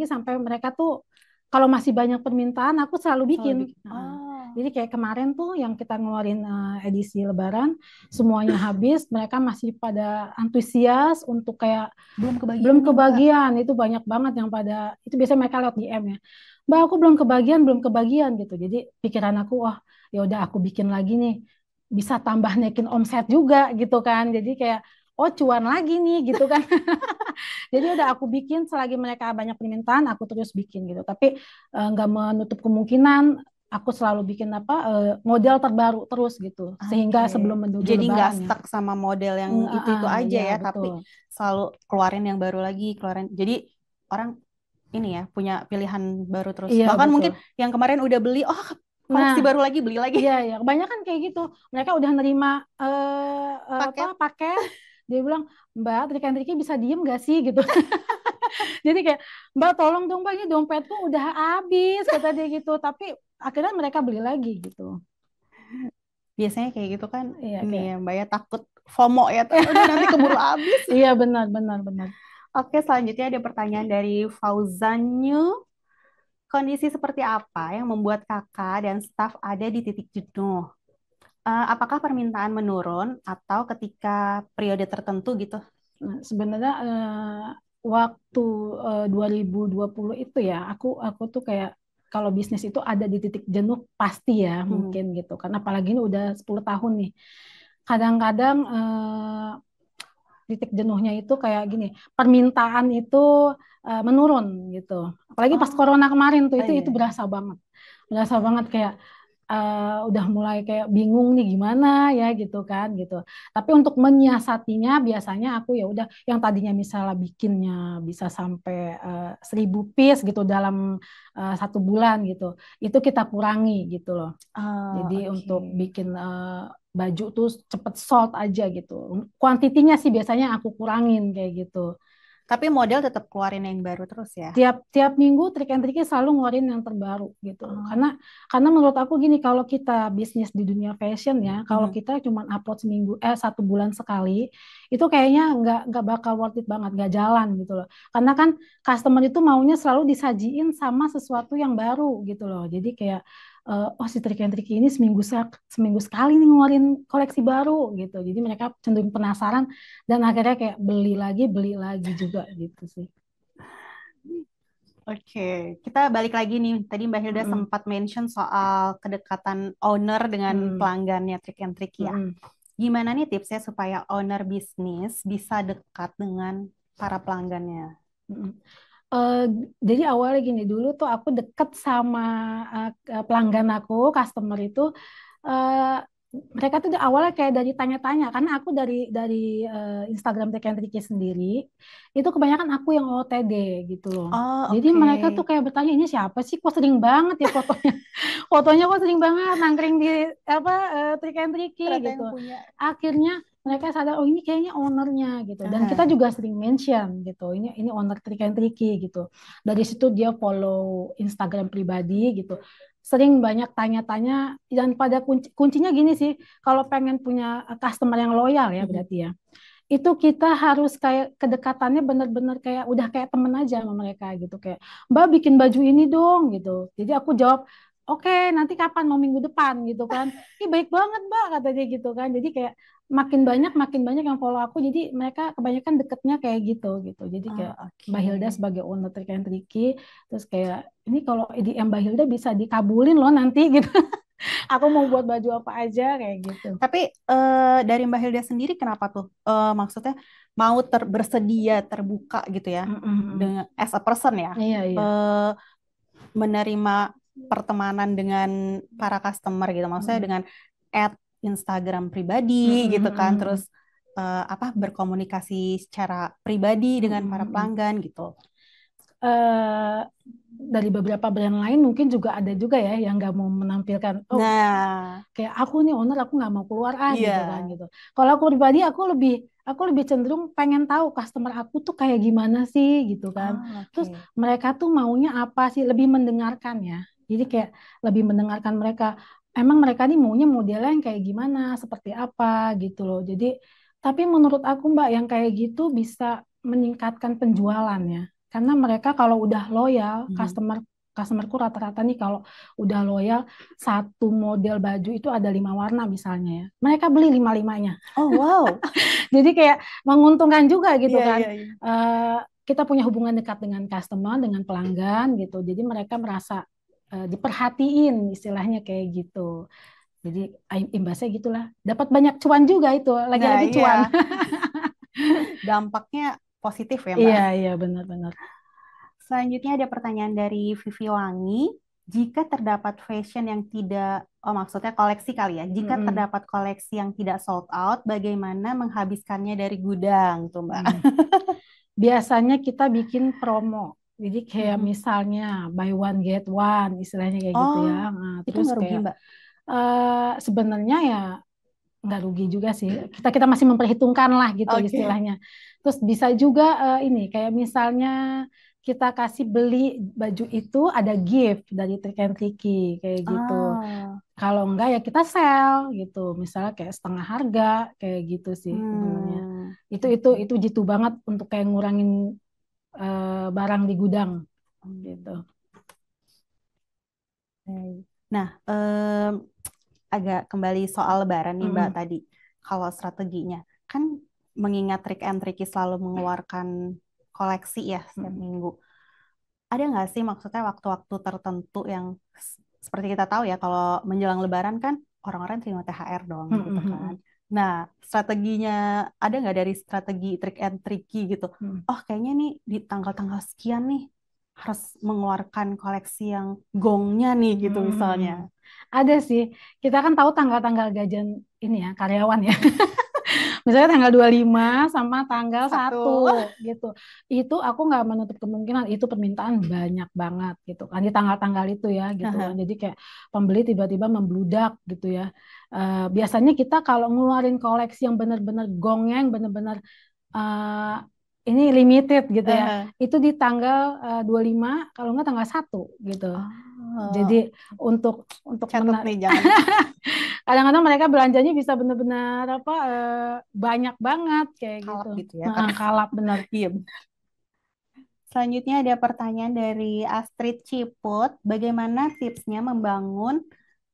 Speaker 2: sampai mereka tuh kalau masih banyak permintaan aku selalu
Speaker 1: Selalu
Speaker 2: bikin.
Speaker 1: bikin.
Speaker 2: Nah,
Speaker 1: Oh,
Speaker 2: jadi kayak kemarin tuh yang kita ngeluarin edisi Lebaran semuanya habis, mereka masih pada antusias untuk kayak
Speaker 1: belum
Speaker 2: belum
Speaker 1: kebagian nih, Mbak.
Speaker 2: kebagian itu banyak banget yang pada itu biasanya mereka lewat DM ya Mbak aku belum kebagian gitu jadi pikiran aku wah ya udah aku bikin lagi nih bisa tambah naikin omset juga gitu kan jadi kayak oh cuan lagi nih gitu kan jadi udah aku bikin selagi mereka banyak permintaan aku terus bikin gitu tapi nggak menutup kemungkinan aku selalu bikin apa model terbaru terus gitu
Speaker 1: Oke.
Speaker 2: sehingga sebelum menuju
Speaker 1: Jadi nggak
Speaker 2: Lebaran ya.
Speaker 1: stuck sama model yang itu aja
Speaker 2: Ya
Speaker 1: ya, tapi
Speaker 2: betul.
Speaker 1: selalu keluarin yang baru lagi, keluarin. Jadi orang ini ya punya pilihan baru terus.
Speaker 2: Iya
Speaker 1: Bahkan
Speaker 2: betul.
Speaker 1: mungkin yang kemarin udah beli, oh koleksi
Speaker 2: Nah,
Speaker 1: baru lagi, beli lagi.
Speaker 2: iya ya, kebanyakan kayak gitu. Mereka udah nerima apa
Speaker 1: Paket.
Speaker 2: paket, dia bilang, "Mbak, Trika and Triki bisa diem gak sih?" gitu. Jadi kayak, "Mbak, tolong dong, Mbak, ini dompetku udah habis," kata dia gitu. Tapi akhirnya mereka beli lagi gitu.
Speaker 1: Biasanya kayak gitu kan,
Speaker 2: Iya
Speaker 1: ini
Speaker 2: kayak,
Speaker 1: ya Mbak ya takut FOMO ya, aduh nanti keburu habis.
Speaker 2: iya benar benar benar.
Speaker 1: Oke, selanjutnya ada pertanyaan dari Fauzanyu. Kondisi seperti apa yang membuat kakak dan staf ada di titik jenuh? apakah permintaan menurun atau ketika periode tertentu gitu?
Speaker 2: Nah, sebenarnya waktu 2020 itu ya, aku tuh kayak kalau bisnis itu ada di titik jenuh pasti ya
Speaker 1: Hmm.
Speaker 2: mungkin gitu. Karena apalagi ini udah 10 tahun nih. Kadang-kadang titik jenuhnya itu kayak gini, permintaan itu menurun gitu. Apalagi pas
Speaker 1: Oh,
Speaker 2: corona kemarin tuh
Speaker 1: oh
Speaker 2: itu
Speaker 1: iya.
Speaker 2: berasa banget. Berasa banget kayak udah mulai kayak bingung nih gimana ya gitu kan gitu. Tapi untuk menyiasatinya biasanya aku ya udah yang tadinya misalnya bikinnya bisa sampai 1.000 piece gitu dalam 1 bulan gitu, itu kita kurangi gitu loh.
Speaker 1: Oh,
Speaker 2: Jadi
Speaker 1: oke.
Speaker 2: untuk bikin baju tuh cepet sold aja gitu. Kuantitinya sih biasanya aku kurangin kayak gitu.
Speaker 1: Tapi model tetap keluarin yang baru terus ya?
Speaker 2: Tiap tiap minggu Trik and Tricky selalu ngeluarin yang terbaru gitu.
Speaker 1: Oh.
Speaker 2: Karena menurut aku gini, kalau kita bisnis di dunia fashion ya, kalau
Speaker 1: Mhm.
Speaker 2: kita cuma upload 1 bulan sekali, itu kayaknya nggak bakal worth it banget, nggak jalan gitu loh. Karena kan customer itu maunya selalu disajiin sama sesuatu yang baru gitu loh. Jadi kayak oh si Trik and Tricky ini seminggu sekali nih ngeluarin koleksi baru gitu. Jadi mereka cenderung penasaran dan akhirnya kayak beli lagi juga gitu sih.
Speaker 1: Oke, kita balik lagi nih. Tadi Mbak Hilda
Speaker 2: Mm-mm.
Speaker 1: sempat mention soal kedekatan owner dengan
Speaker 2: Mm-mm.
Speaker 1: pelanggannya Trick and Trick ya.
Speaker 2: Mm-mm.
Speaker 1: Gimana nih tipsnya supaya owner bisnis bisa dekat dengan para pelanggannya?
Speaker 2: Mm-mm. Eh, jadi awalnya gini, dulu tuh aku deket sama pelanggan aku, customer itu, eh, mereka tuh awalnya kayak dari tanya-tanya, karena aku dari Instagram Tech and Tricky sendiri, itu kebanyakan aku yang OTD gitu loh.
Speaker 1: Oh,
Speaker 2: Jadi
Speaker 1: oke.
Speaker 2: mereka tuh kayak bertanya, ini siapa sih? Kok sering banget ya fotonya? Fotonya kok sering banget nangkring di apa Trick and Tricky
Speaker 1: Ternyata
Speaker 2: gitu.
Speaker 1: yang punya.
Speaker 2: Akhirnya mereka sadar, oh ini kayaknya ownernya gitu, dan kita
Speaker 1: Aha.
Speaker 2: juga sering mention gitu, ini owner Trick and Tricky gitu. Dari situ dia follow Instagram pribadi gitu, sering banyak tanya-tanya, dan pada kuncinya gini sih, kalau pengen punya customer yang loyal ya
Speaker 1: Mhm.
Speaker 2: berarti ya, itu kita harus kayak kedekatannya benar-benar kayak udah kayak temen aja sama mereka gitu, kayak Mbak bikin baju ini dong gitu. Jadi aku jawab, oke, nanti kapan, mau minggu depan gitu kan. Ih baik banget Mbak kata dia gitu kan. Jadi kayak makin banyak yang follow aku, jadi mereka kebanyakan deketnya kayak gitu gitu. Jadi
Speaker 1: Oh,
Speaker 2: kayak Mbak Hilda
Speaker 1: oke.
Speaker 2: sebagai owner Trick and Tricky, terus kayak ini kalau IDM Mbak Hilda bisa dikabulin loh nanti gitu. Aku mau buat baju apa aja kayak gitu.
Speaker 1: Tapi dari Mbak Hilda sendiri kenapa tuh? Maksudnya mau bersedia terbuka gitu ya
Speaker 2: Mm, mm, mm.
Speaker 1: dengan as a person ya,
Speaker 2: Iya iya.
Speaker 1: eh, menerima pertemanan dengan para customer gitu. Maksudnya
Speaker 2: Mm,
Speaker 1: dengan add Instagram pribadi
Speaker 2: mm, mm,
Speaker 1: gitu kan,
Speaker 2: mm,
Speaker 1: terus
Speaker 2: mm.
Speaker 1: apa berkomunikasi secara pribadi dengan para
Speaker 2: Mm-mm.
Speaker 1: pelanggan gitu.
Speaker 2: eh dari beberapa brand lain mungkin juga ada juga ya yang nggak mau menampilkan, oh
Speaker 1: Nah,
Speaker 2: kayak aku nih owner aku nggak mau keluar ah
Speaker 1: iya.
Speaker 2: gitu kan gitu. Kalau aku pribadi aku lebih cenderung pengen tahu customer aku tuh kayak gimana sih gitu kan.
Speaker 1: Oh,
Speaker 2: Terus
Speaker 1: oke.
Speaker 2: mereka tuh maunya apa sih, lebih mendengarkan ya. Jadi kayak lebih mendengarkan mereka. Emang mereka nih maunya modelnya yang kayak gimana, seperti apa gitu loh. Jadi tapi menurut aku Mbak yang kayak gitu bisa meningkatkan penjualan ya. Karena mereka kalau udah loyal,
Speaker 1: Mhm.
Speaker 2: customerku rata-rata nih kalau udah loyal, 1 model baju itu ada 5 warna misalnya ya. Mereka beli lima-limanya.
Speaker 1: Oh, wow.
Speaker 2: Jadi kayak menguntungkan juga gitu
Speaker 1: Iya,
Speaker 2: kan.
Speaker 1: iya, iya.
Speaker 2: Kita punya hubungan dekat dengan customer, dengan pelanggan gitu. Jadi mereka merasa diperhatiin istilahnya kayak gitu. Jadi imbasnya gitulah. Dapat banyak cuan juga itu,
Speaker 1: Nah,
Speaker 2: lagi-lagi
Speaker 1: iya.
Speaker 2: cuan.
Speaker 1: Dampaknya positif ya, Mbak.
Speaker 2: Iya, iya benar-benar.
Speaker 1: Selanjutnya ada pertanyaan dari Vivi Wangi. Jika terdapat fashion yang tidak, oh maksudnya koleksi kali ya. Jika
Speaker 2: Mm-mm.
Speaker 1: terdapat koleksi yang tidak sold out, bagaimana menghabiskannya dari gudang tuh, Mbak?
Speaker 2: Mm. Biasanya kita bikin promo. Jadi kayak
Speaker 1: Mhm.
Speaker 2: misalnya buy one get one, istilahnya kayak gitu
Speaker 1: Oh,
Speaker 2: ya. Nah,
Speaker 1: itu
Speaker 2: terus
Speaker 1: nggak rugi,
Speaker 2: kayak
Speaker 1: Mbak?
Speaker 2: sebenarnya ya nggak rugi juga sih. Kita masih memperhitungkan lah gitu
Speaker 1: Oke.
Speaker 2: istilahnya. Terus bisa juga ini kayak misalnya kita kasih beli baju itu ada gift dari Trick and Tricky kayak gitu.
Speaker 1: Ah,
Speaker 2: Kalau enggak ya kita sell gitu. Misalnya kayak setengah harga kayak gitu sih sebenarnya. Itu
Speaker 1: oke.
Speaker 2: jitu banget untuk kayak ngurangin barang di gudang gitu.
Speaker 1: Hmm, baik. Nah, agak kembali soal Lebaran nih Mbak
Speaker 2: Mm-mm.
Speaker 1: tadi. Kalau strateginya kan mengingat Trick and Tricky selalu mengeluarkan koleksi ya setiap
Speaker 2: Mm-mm.
Speaker 1: minggu. Ada nggak sih maksudnya waktu-waktu tertentu yang seperti kita tahu ya kalau menjelang Lebaran kan orang-orang terima THR dong gitu kan.
Speaker 2: Mm-mm.
Speaker 1: Nah, strateginya ada nggak dari strategi Trick and Tricky gitu?
Speaker 2: Mm-mm.
Speaker 1: Oh, kayaknya nih di tanggal-tanggal sekian nih harus mengeluarkan koleksi yang gongnya nih gitu misalnya.
Speaker 2: Mm-mm. Ada sih. Kita kan tahu tanggal-tanggal gajian ini ya, karyawan ya. Misalnya tanggal 25 sama tanggal
Speaker 1: Satu.
Speaker 2: 1 gitu. Itu aku nggak menutup kemungkinan itu permintaan banyak banget gitu kan di tanggal-tanggal itu ya gitu kan. Jadi kayak pembeli tiba-tiba membludak gitu ya. Biasanya kita kalau ngeluarin koleksi yang benar-benar gongnya yang benar-benar eh, ini limited gitu ya. Itu di tanggal 25 kalau nggak tanggal 1 gitu. Jadi
Speaker 1: Oh,
Speaker 2: untuk
Speaker 1: catat nih jangan lupa.
Speaker 2: kadang-kadang mereka belanjanya bisa benar-benar apa banyak banget kayak gitu.
Speaker 1: Kalap gitu ya.
Speaker 2: Heeh, kalap bener.
Speaker 1: Iya. Selanjutnya ada pertanyaan dari Astrid Ciput. Bagaimana tipsnya membangun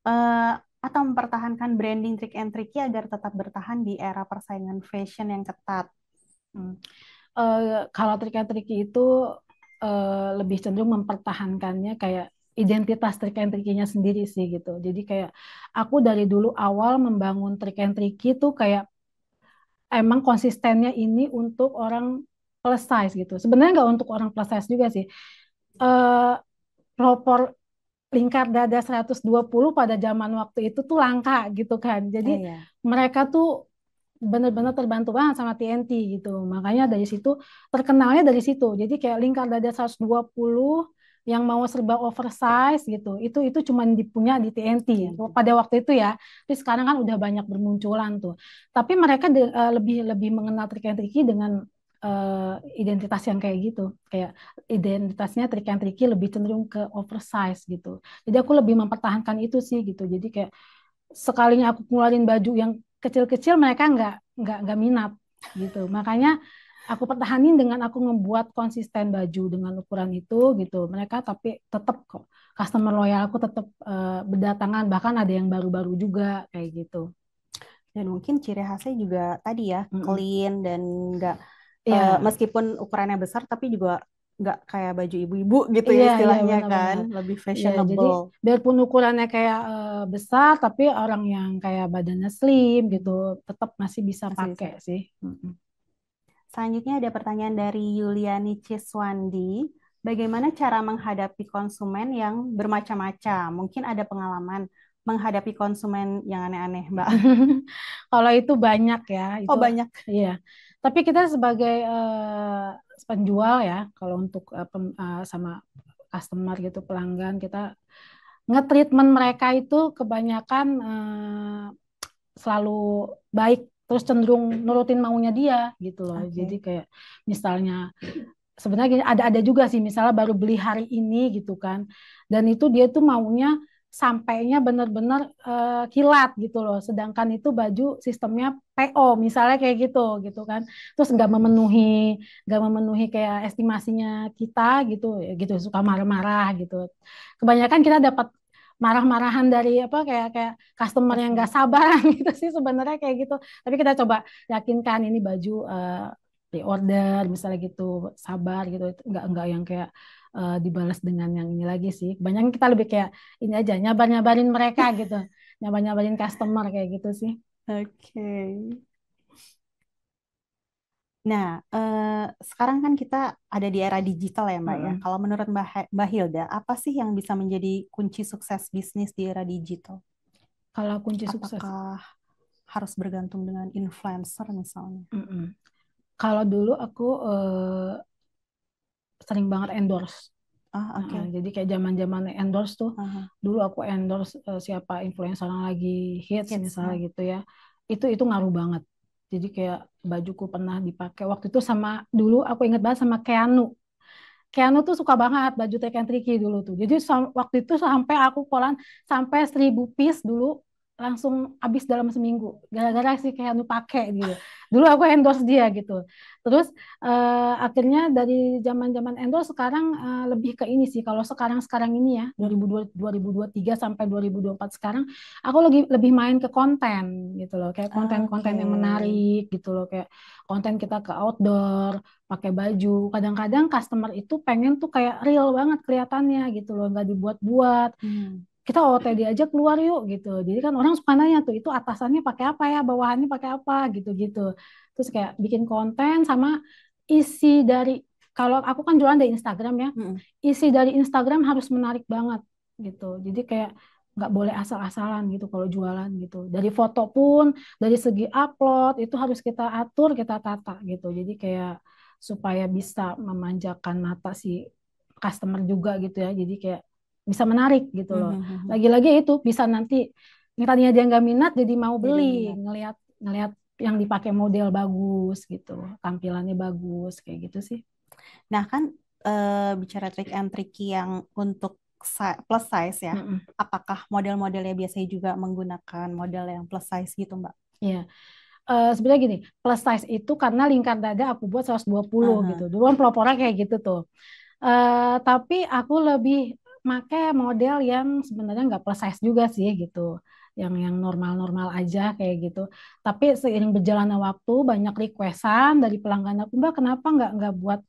Speaker 1: eh, atau mempertahankan branding Trick and Tricky agar tetap bertahan di era persaingan fashion yang ketat?
Speaker 2: Hmm. Kalau triki-triki itu lebih cenderung mempertahankannya kayak identitas trik and trikinya sendiri sih gitu. Jadi kayak aku dari dulu awal membangun trik and triki tuh kayak emang konsistennya ini untuk orang plus size gitu. Sebenarnya nggak untuk orang plus size juga sih. Eh, Propor lingkar dada 120 pada zaman waktu itu tuh langka gitu kan. Jadi
Speaker 1: Oh ya.
Speaker 2: mereka tuh benar-benar terbantu banget sama TNT gitu. Makanya dari situ terkenalnya dari situ. Jadi kayak lingkar dada 120 yang mau serba oversize gitu. Itu cuma dipunya di TNT
Speaker 1: TNT.
Speaker 2: pada waktu itu ya. Tapi sekarang kan udah banyak bermunculan tuh. Tapi mereka lebih lebih mengenal Trick and Tricky dengan identitas yang kayak gitu. Kayak identitasnya Trick and Tricky lebih cenderung ke oversize gitu. Jadi aku lebih mempertahankan itu sih gitu. Jadi kayak sekalinya aku ngeluarin baju yang kecil-kecil mereka nggak minat gitu. Makanya aku pertahanin dengan aku ngebuat konsisten baju dengan ukuran itu gitu. Mereka tapi tetap kok customer loyal aku tetap berdatangan bahkan ada yang baru-baru juga kayak gitu.
Speaker 1: Dan mungkin ciri khasnya juga tadi ya,
Speaker 2: Mm-mm.
Speaker 1: clean dan nggak
Speaker 2: Iya,
Speaker 1: meskipun ukurannya besar tapi juga nggak kayak baju ibu-ibu gitu ya
Speaker 2: iya
Speaker 1: istilahnya kan,
Speaker 2: benar-benar.
Speaker 1: lebih
Speaker 2: Iya, jadi
Speaker 1: fashionable.
Speaker 2: biarpun ukurannya kayak besar tapi orang yang kayak badannya slim gitu tetap masih bisa
Speaker 1: Masih bisa.
Speaker 2: pakai sih. Mm-mm.
Speaker 1: Selanjutnya ada pertanyaan dari Yuliani Ciswandi. Bagaimana cara menghadapi konsumen yang bermacam-macam? Mungkin ada pengalaman menghadapi konsumen yang aneh-aneh, Mbak.
Speaker 2: Kalau itu banyak ya,
Speaker 1: Oh,
Speaker 2: itu
Speaker 1: banyak.
Speaker 2: iya. Tapi kita sebagai penjual ya, kalau untuk sama customer gitu pelanggan kita nge-treatment mereka itu kebanyakan selalu baik, terus cenderung nurutin maunya dia gitu loh. Jadi
Speaker 1: Oke.
Speaker 2: kayak misalnya sebenarnya ada juga sih misalnya baru beli hari ini gitu kan dan itu dia tuh maunya sampainya benar-benar kilat gitu loh sedangkan itu baju sistemnya PO misalnya kayak gitu gitu kan terus nggak memenuhi kayak estimasinya kita gitu ya gitu suka marah-marah gitu kebanyakan kita dapat marah-marahan dari apa kayak kayak customer yang nggak
Speaker 1: Customer.
Speaker 2: sabaran gitu sih sebenarnya kayak gitu tapi kita coba yakinkan ini baju pre-order misalnya gitu sabar gitu itu nggak yang kayak dibalas dengan yang ini lagi sih kebanyakan kita lebih kayak ini aja nyabar-nyabarin mereka gitu nyabar-nyabarin customer kayak gitu sih.
Speaker 1: Oke. Nah, sekarang kan kita ada di era digital ya, Mbak ya.
Speaker 2: Mm-mm.
Speaker 1: Kalau menurut Mbak Hilda, apa sih yang bisa menjadi kunci sukses bisnis di era digital?
Speaker 2: Kalau kunci sukses.
Speaker 1: Apakah harus bergantung dengan influencer misalnya?
Speaker 2: Mm-mm. Kalau dulu aku sering banget endorse.
Speaker 1: Ah,
Speaker 2: Nah,
Speaker 1: oke.
Speaker 2: jadi kayak zaman-zaman endorse tuh,
Speaker 1: Aha.
Speaker 2: dulu aku endorse siapa influencer yang lagi hits
Speaker 1: Hits.
Speaker 2: misalnya gitu ya. Itu ngaruh banget. Jadi kayak bajuku pernah dipakai waktu itu sama dulu aku inget banget sama Keanu. Keanu tuh suka banget baju Take and Tricky dulu tuh. Jadi waktu itu sampai aku kolan sampai 1.000 piece dulu langsung habis dalam seminggu gara-gara si Keanu pakai gitu. Dulu aku endorse dia gitu. Terus akhirnya dari zaman-zaman endorse sekarang lebih ke ini sih. Kalau sekarang ini ya 2023 sampai 2024 sekarang aku lebih lebih main ke konten gitu loh. Kayak
Speaker 1: Oke.
Speaker 2: konten-konten yang menarik gitu loh. Kayak konten kita ke outdoor, pakai baju. Kadang-kadang customer itu pengen tuh kayak real banget kelihatannya gitu loh, nggak dibuat-buat.
Speaker 1: Hmm.
Speaker 2: Kita OOTD aja keluar yuk gitu. Jadi kan orang suka nanya tuh itu atasannya pakai apa ya, bawahannya pakai apa gitu-gitu. Terus kayak bikin konten sama isi dari, kalau aku kan jualan dari Instagram ya,
Speaker 1: Mm-mm.
Speaker 2: isi dari Instagram harus menarik banget gitu. Jadi kayak nggak boleh asal-asalan gitu kalau jualan gitu. Dari foto pun, dari segi upload itu harus kita atur, kita tata gitu. Jadi kayak supaya bisa memanjakan mata si customer juga gitu ya. Jadi kayak bisa menarik gitu loh.
Speaker 1: Mhm.
Speaker 2: Lagi-lagi itu bisa nanti yang tadinya dia nggak minat jadi mau
Speaker 1: Jadi
Speaker 2: beli,
Speaker 1: minat.
Speaker 2: ngelihat ngelihat yang dipakai model bagus gitu, tampilannya bagus kayak gitu sih.
Speaker 1: Nah kan bicara trik and tricky yang untuk plus size ya,
Speaker 2: Mm-mm.
Speaker 1: apakah model-modelnya biasanya juga menggunakan model yang plus size gitu Mbak?
Speaker 2: Iya. Sebenarnya gini, plus size itu karena lingkar dada aku buat 120 gitu.
Speaker 1: Aha.
Speaker 2: Dulu kan pelopornya kayak gitu tuh. Tapi aku lebih make model yang sebenarnya nggak plus size juga sih gitu, yang normal-normal aja kayak gitu. Tapi seiring berjalannya waktu banyak requestan dari pelanggan aku, Mbak kenapa nggak buat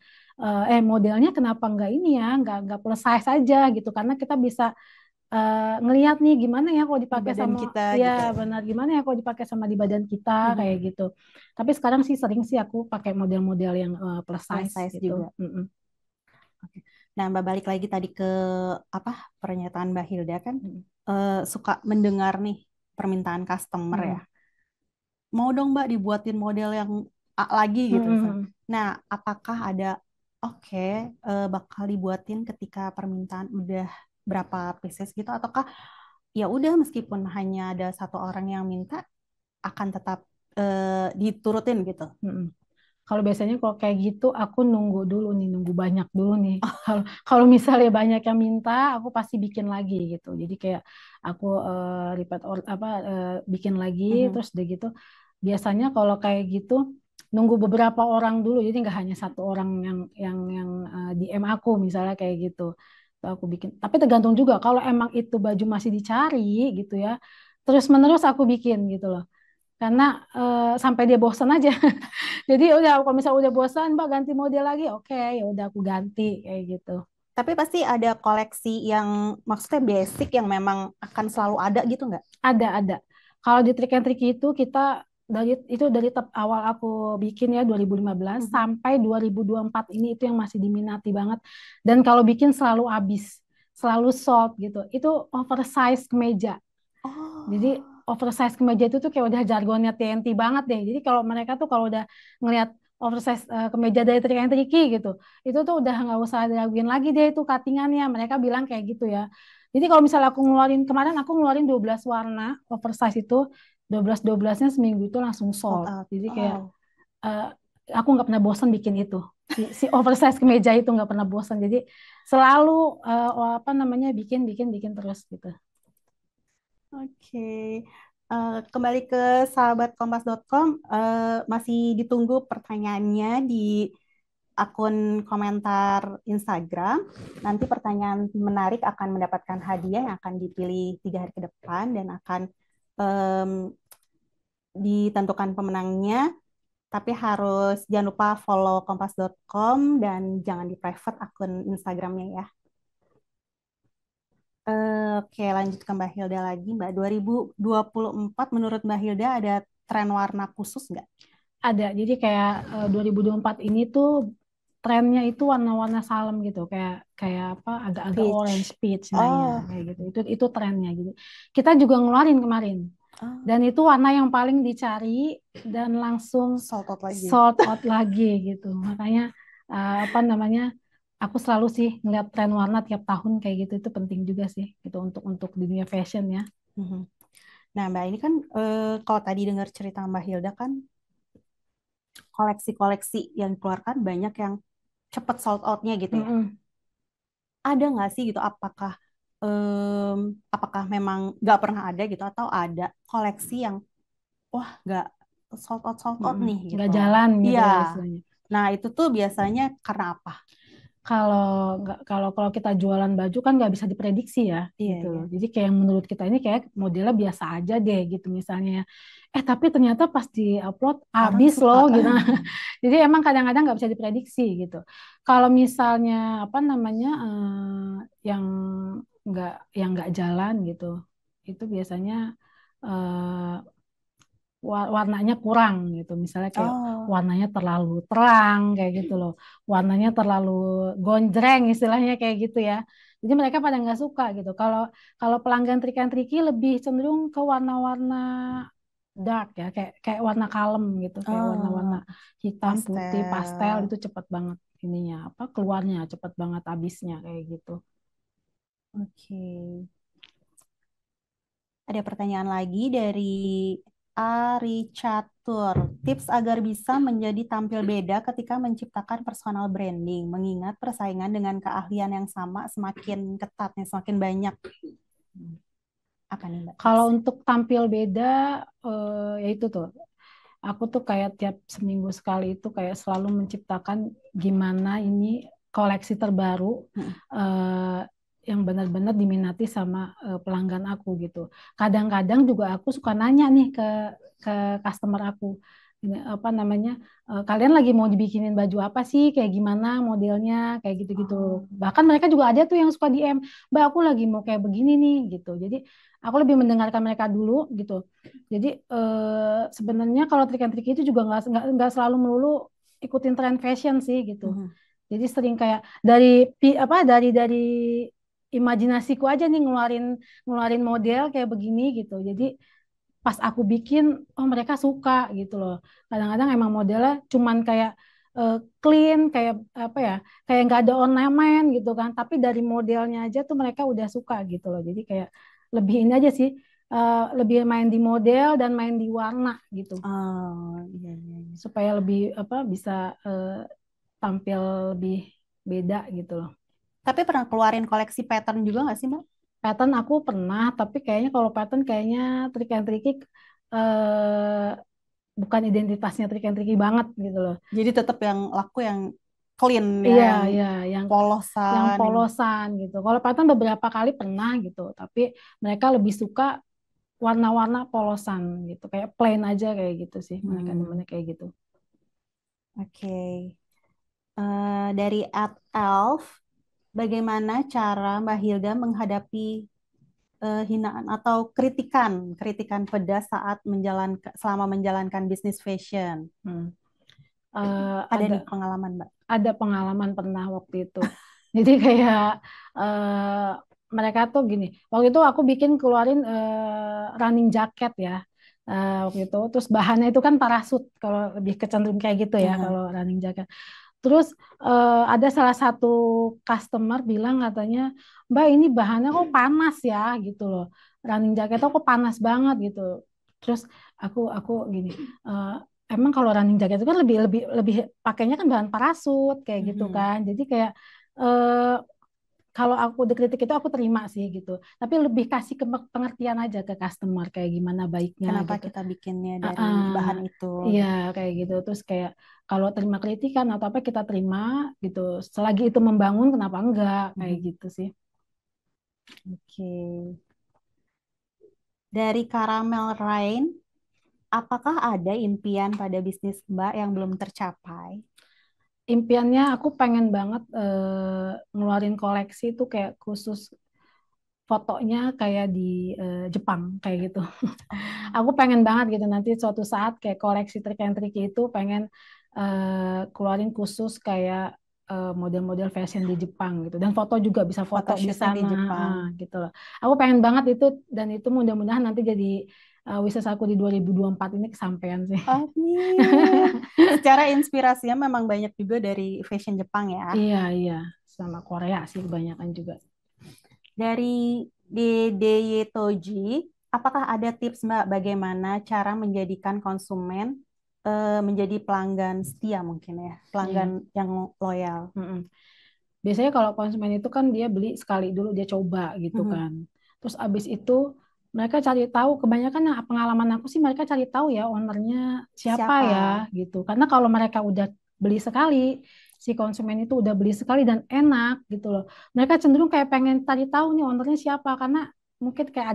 Speaker 2: modelnya kenapa nggak ini ya nggak plus size aja gitu, karena kita bisa ngelihat nih gimana ya kalau
Speaker 1: Di
Speaker 2: dipakai
Speaker 1: badan
Speaker 2: sama,
Speaker 1: kita
Speaker 2: ya
Speaker 1: gitu.
Speaker 2: benar, gimana ya kalau dipakai sama di badan kita kayak
Speaker 1: Mhm.
Speaker 2: gitu. Tapi sekarang sih sering sih aku pakai model-model yang plus
Speaker 1: Plus
Speaker 2: size
Speaker 1: size
Speaker 2: gitu.
Speaker 1: juga.
Speaker 2: Mm-mm.
Speaker 1: Oke. Nah, Mbak balik lagi tadi ke apa pernyataan Mbak Hilda kan
Speaker 2: Mm-mm.
Speaker 1: suka mendengar nih permintaan customer ya.
Speaker 2: Mm-mm.
Speaker 1: Mau dong Mbak dibuatin model yang A lagi gitu misalnya.
Speaker 2: Mm-mm.
Speaker 1: Nah, apakah ada oke bakal dibuatin ketika permintaan udah berapa pieces gitu ataukah ya udah meskipun hanya ada satu orang yang minta akan tetap diturutin gitu.
Speaker 2: Mm-mm. Kalau biasanya kalau kayak gitu aku nunggu dulu nih, nunggu banyak dulu nih. Kalau kalau misalnya banyak yang minta, aku pasti bikin lagi gitu. Jadi kayak aku repeat bikin lagi,
Speaker 1: Mhm.
Speaker 2: terus udah gitu. Biasanya kalau kayak gitu nunggu beberapa orang dulu. Jadi nggak hanya satu orang yang DM aku misalnya kayak gitu. Tuh aku bikin. Tapi tergantung juga kalau emang itu baju masih dicari gitu ya. Terus menerus aku bikin gitu loh. Karena sampai dia bosan aja. Jadi udah kalau misalnya udah bosan, Mbak ganti model lagi, oke, ya udah aku ganti kayak gitu.
Speaker 1: Tapi pasti ada koleksi yang maksudnya basic yang memang akan selalu ada gitu nggak?
Speaker 2: Ada. Kalau di Trik and Tricky itu kita dari awal aku bikin ya 2015
Speaker 1: Mhm.
Speaker 2: sampai 2024 ini itu yang masih diminati banget. Dan kalau bikin selalu habis, selalu sold gitu. Itu oversize kemeja. Jadi
Speaker 1: Oh.
Speaker 2: oversize kemeja itu tuh kayak udah jargonnya TNT banget deh. Jadi kalau mereka tuh kalau udah ngelihat oversize kemeja dari Trick and Tricky gitu, itu tuh udah nggak usah diraguin lagi deh itu cuttingannya. Mereka bilang kayak gitu ya. Jadi kalau misalnya aku ngeluarin kemarin aku ngeluarin 12 warna oversize itu 12-12-nya seminggu itu langsung
Speaker 1: Sold
Speaker 2: sold.
Speaker 1: out.
Speaker 2: Jadi kayak
Speaker 1: Oh.
Speaker 2: eh, aku nggak pernah bosan bikin itu. Si oversize kemeja itu nggak pernah bosan. Jadi selalu apa namanya bikin terus gitu.
Speaker 1: Oke. Kembali ke sahabatkompas.com, masih ditunggu pertanyaannya di akun komentar Instagram. Nanti pertanyaan menarik akan mendapatkan hadiah yang akan dipilih 3 hari ke depan dan akan em, ditentukan pemenangnya. Tapi harus jangan lupa follow kompas.com dan jangan di private akun Instagramnya ya. Oke, lanjut ke Mbak Hilda lagi. Mbak, 2024 menurut Mbak Hilda ada tren warna khusus nggak?
Speaker 2: Ada. Jadi kayak 2024 ini tuh trennya itu warna-warna salem gitu, kayak kayak apa agak-agak orange
Speaker 1: Peach.
Speaker 2: peach, nah ya
Speaker 1: Oh,
Speaker 2: kayak gitu. Itu trennya gitu. Kita juga ngeluarin kemarin
Speaker 1: oh,
Speaker 2: dan itu warna yang paling dicari dan langsung
Speaker 1: sold out lagi.
Speaker 2: sold out lagi gitu. Makanya apa namanya? Aku selalu sih ngeliat tren warna tiap tahun kayak gitu itu penting juga sih gitu untuk dunia fashion ya.
Speaker 1: Mhm. Nah, Mbak ini kan kalau tadi dengar cerita Mbak Hilda kan koleksi-koleksi yang dikeluarkan banyak yang cepet sold out-nya gitu ya.
Speaker 2: Mm-mm.
Speaker 1: Ada nggak sih gitu? Apakah apakah memang nggak pernah ada gitu atau ada koleksi yang wah nggak sold out nih
Speaker 2: Nggak
Speaker 1: gitu.
Speaker 2: jalan gitu
Speaker 1: Iya.
Speaker 2: lah istilahnya.
Speaker 1: Nah itu tuh biasanya karena apa?
Speaker 2: Kalau nggak kalau kita jualan baju kan nggak bisa diprediksi ya
Speaker 1: Iya
Speaker 2: gitu
Speaker 1: iya.
Speaker 2: loh. Jadi kayak yang menurut kita ini kayak modelnya biasa aja deh gitu misalnya. Tapi ternyata pas di-upload
Speaker 1: Orang
Speaker 2: habis
Speaker 1: suka.
Speaker 2: loh gitu. Jadi emang kadang-kadang nggak bisa diprediksi gitu. Kalau misalnya apa namanya yang nggak jalan gitu, itu biasanya eh, warnanya kurang gitu. Misalnya kayak
Speaker 1: Oh,
Speaker 2: warnanya terlalu terang kayak gitu loh. Warnanya terlalu gonjreng istilahnya kayak gitu ya. Jadi mereka pada nggak suka gitu. Kalau kalau pelanggan Trick and Tricky lebih cenderung ke warna-warna dark ya, kayak kayak warna kalem gitu, kayak warna-warna
Speaker 1: oh,
Speaker 2: hitam, putih, pastel
Speaker 1: pastel.
Speaker 2: itu cepat banget ininya apa keluarnya cepat banget habisnya kayak gitu.
Speaker 1: Oke. Ada pertanyaan lagi dari Ari Catur. Tips agar bisa menjadi tampil beda ketika menciptakan personal branding, mengingat persaingan dengan keahlian yang sama semakin ketat, nih, semakin banyak. Apa nih Mbak
Speaker 2: Kalau
Speaker 1: tipsnya?
Speaker 2: untuk tampil beda, ya itu tuh aku tuh kayak tiap seminggu sekali itu kayak selalu menciptakan gimana ini koleksi terbaru
Speaker 1: Hmm.
Speaker 2: eh, yang benar-benar diminati sama pelanggan aku gitu. Kadang-kadang juga aku suka nanya nih ke customer aku. Ini apa namanya? Kalian lagi mau dibikinin baju apa sih? Kayak gimana modelnya? Kayak gitu-gitu. Bahkan mereka juga ada tuh yang suka DM, "Mbak, aku lagi mau kayak begini nih," gitu. Jadi aku lebih mendengarkan mereka dulu gitu. Jadi sebenarnya kalau trik and trick itu juga nggak selalu melulu ikutin tren fashion sih gitu.
Speaker 1: Mhm.
Speaker 2: Jadi sering kayak dari dari imajinasiku aja nih ngeluarin ngeluarin model kayak begini gitu. Jadi pas aku bikin, oh mereka suka gitu loh. Kadang-kadang emang modelnya cuman kayak clean, kayak apa ya, kayak nggak ada ornamen gitu kan. Tapi dari modelnya aja tuh mereka udah suka gitu loh. Jadi kayak lebih ini aja sih, lebih main di model dan main di warna gitu,
Speaker 1: Oh, iya, iya, iya.
Speaker 2: supaya lebih apa bisa tampil lebih beda gitu loh.
Speaker 1: Tapi pernah keluarin koleksi pattern juga nggak sih Mbak?
Speaker 2: Pattern aku pernah, tapi kayaknya kalau pattern kayaknya trik and tricky eh, bukan identitasnya trik and tricky banget gitu loh.
Speaker 1: Jadi tetap yang laku yang clean ya,
Speaker 2: Iya,
Speaker 1: yang
Speaker 2: iya, yang
Speaker 1: polosan, yang
Speaker 2: polosan gitu. Kalau pattern beberapa kali pernah gitu, tapi mereka lebih suka warna-warna polosan gitu, kayak plain aja kayak gitu sih. Mereka
Speaker 1: hmm,
Speaker 2: demennya kayak gitu.
Speaker 1: oke. Dari Elf, bagaimana cara Mbak Hilda menghadapi hinaan atau kritikan pedas saat selama menjalankan bisnis fashion?
Speaker 2: Hmm.
Speaker 1: Ada
Speaker 2: Ada
Speaker 1: nih pengalaman Mbak.
Speaker 2: ada pengalaman pernah waktu itu. Jadi kayak eh, mereka tuh gini. Waktu itu aku bikin keluarin running jacket ya. Waktu itu terus bahannya itu kan parasut kalau lebih kecenderung kayak gitu ya
Speaker 1: Aha.
Speaker 2: kalau running jacket. Terus ada salah satu customer bilang katanya, "Mbak, ini bahannya kok panas ya," gitu loh. Running jacket kok panas banget gitu. Terus aku gini, eh, emang kalau running jacket itu kan lebih lebih lebih pakainya kan bahan parasut kayak gitu
Speaker 1: Mhm.
Speaker 2: kan. Jadi kayak eh, kalau aku dikritik itu aku terima sih gitu. Tapi lebih kasih pengertian aja ke customer kayak gimana baiknya
Speaker 1: Kenapa
Speaker 2: gitu.
Speaker 1: kita bikinnya dari bahan
Speaker 2: Ah,
Speaker 1: itu?
Speaker 2: iya
Speaker 1: Gitu.
Speaker 2: kayak gitu terus kayak kalau terima kritikan atau apa kita terima gitu selagi itu membangun kenapa enggak kayak
Speaker 1: Mhm.
Speaker 2: gitu sih.
Speaker 1: Oke. Dari Caramel Rain, apakah ada impian pada bisnis Mbak yang belum tercapai?
Speaker 2: Impiannya aku pengen banget ngeluarin koleksi itu kayak khusus fotonya kayak di Jepang kayak gitu.
Speaker 1: Oh,
Speaker 2: Aku pengen banget gitu nanti suatu saat kayak koleksi trik and tricky itu pengen keluarin khusus kayak model-model fashion di Jepang gitu dan foto juga bisa foto di
Speaker 1: photoshootnya di
Speaker 2: sana
Speaker 1: Jepang.
Speaker 2: gitu loh. Aku pengen banget itu dan itu mudah-mudahan nanti jadi wishes aku di 2024 ini kesampaian sih.
Speaker 1: Amin. Secara inspirasinya memang banyak juga dari fashion Jepang ya.
Speaker 2: Iya, iya, sama Korea sih kebanyakan juga.
Speaker 1: Dari DDY Toji, apakah ada tips Mbak bagaimana cara menjadikan konsumen menjadi pelanggan setia mungkin ya, pelanggan
Speaker 2: Iya.
Speaker 1: yang loyal?
Speaker 2: Mm-mm. biasanya kalau konsumen itu kan dia beli sekali dulu dia coba gitu
Speaker 1: Mhm.
Speaker 2: kan. Terus abis itu mereka cari tahu, kebanyakan yang pengalaman aku sih mereka cari tahu ya ownernya siapa
Speaker 1: Siapa?
Speaker 2: ya gitu. Karena kalau mereka udah beli sekali, si konsumen itu udah beli sekali dan enak gitu loh. Mereka cenderung kayak pengen cari tahu nih ownernya siapa karena mungkin kayak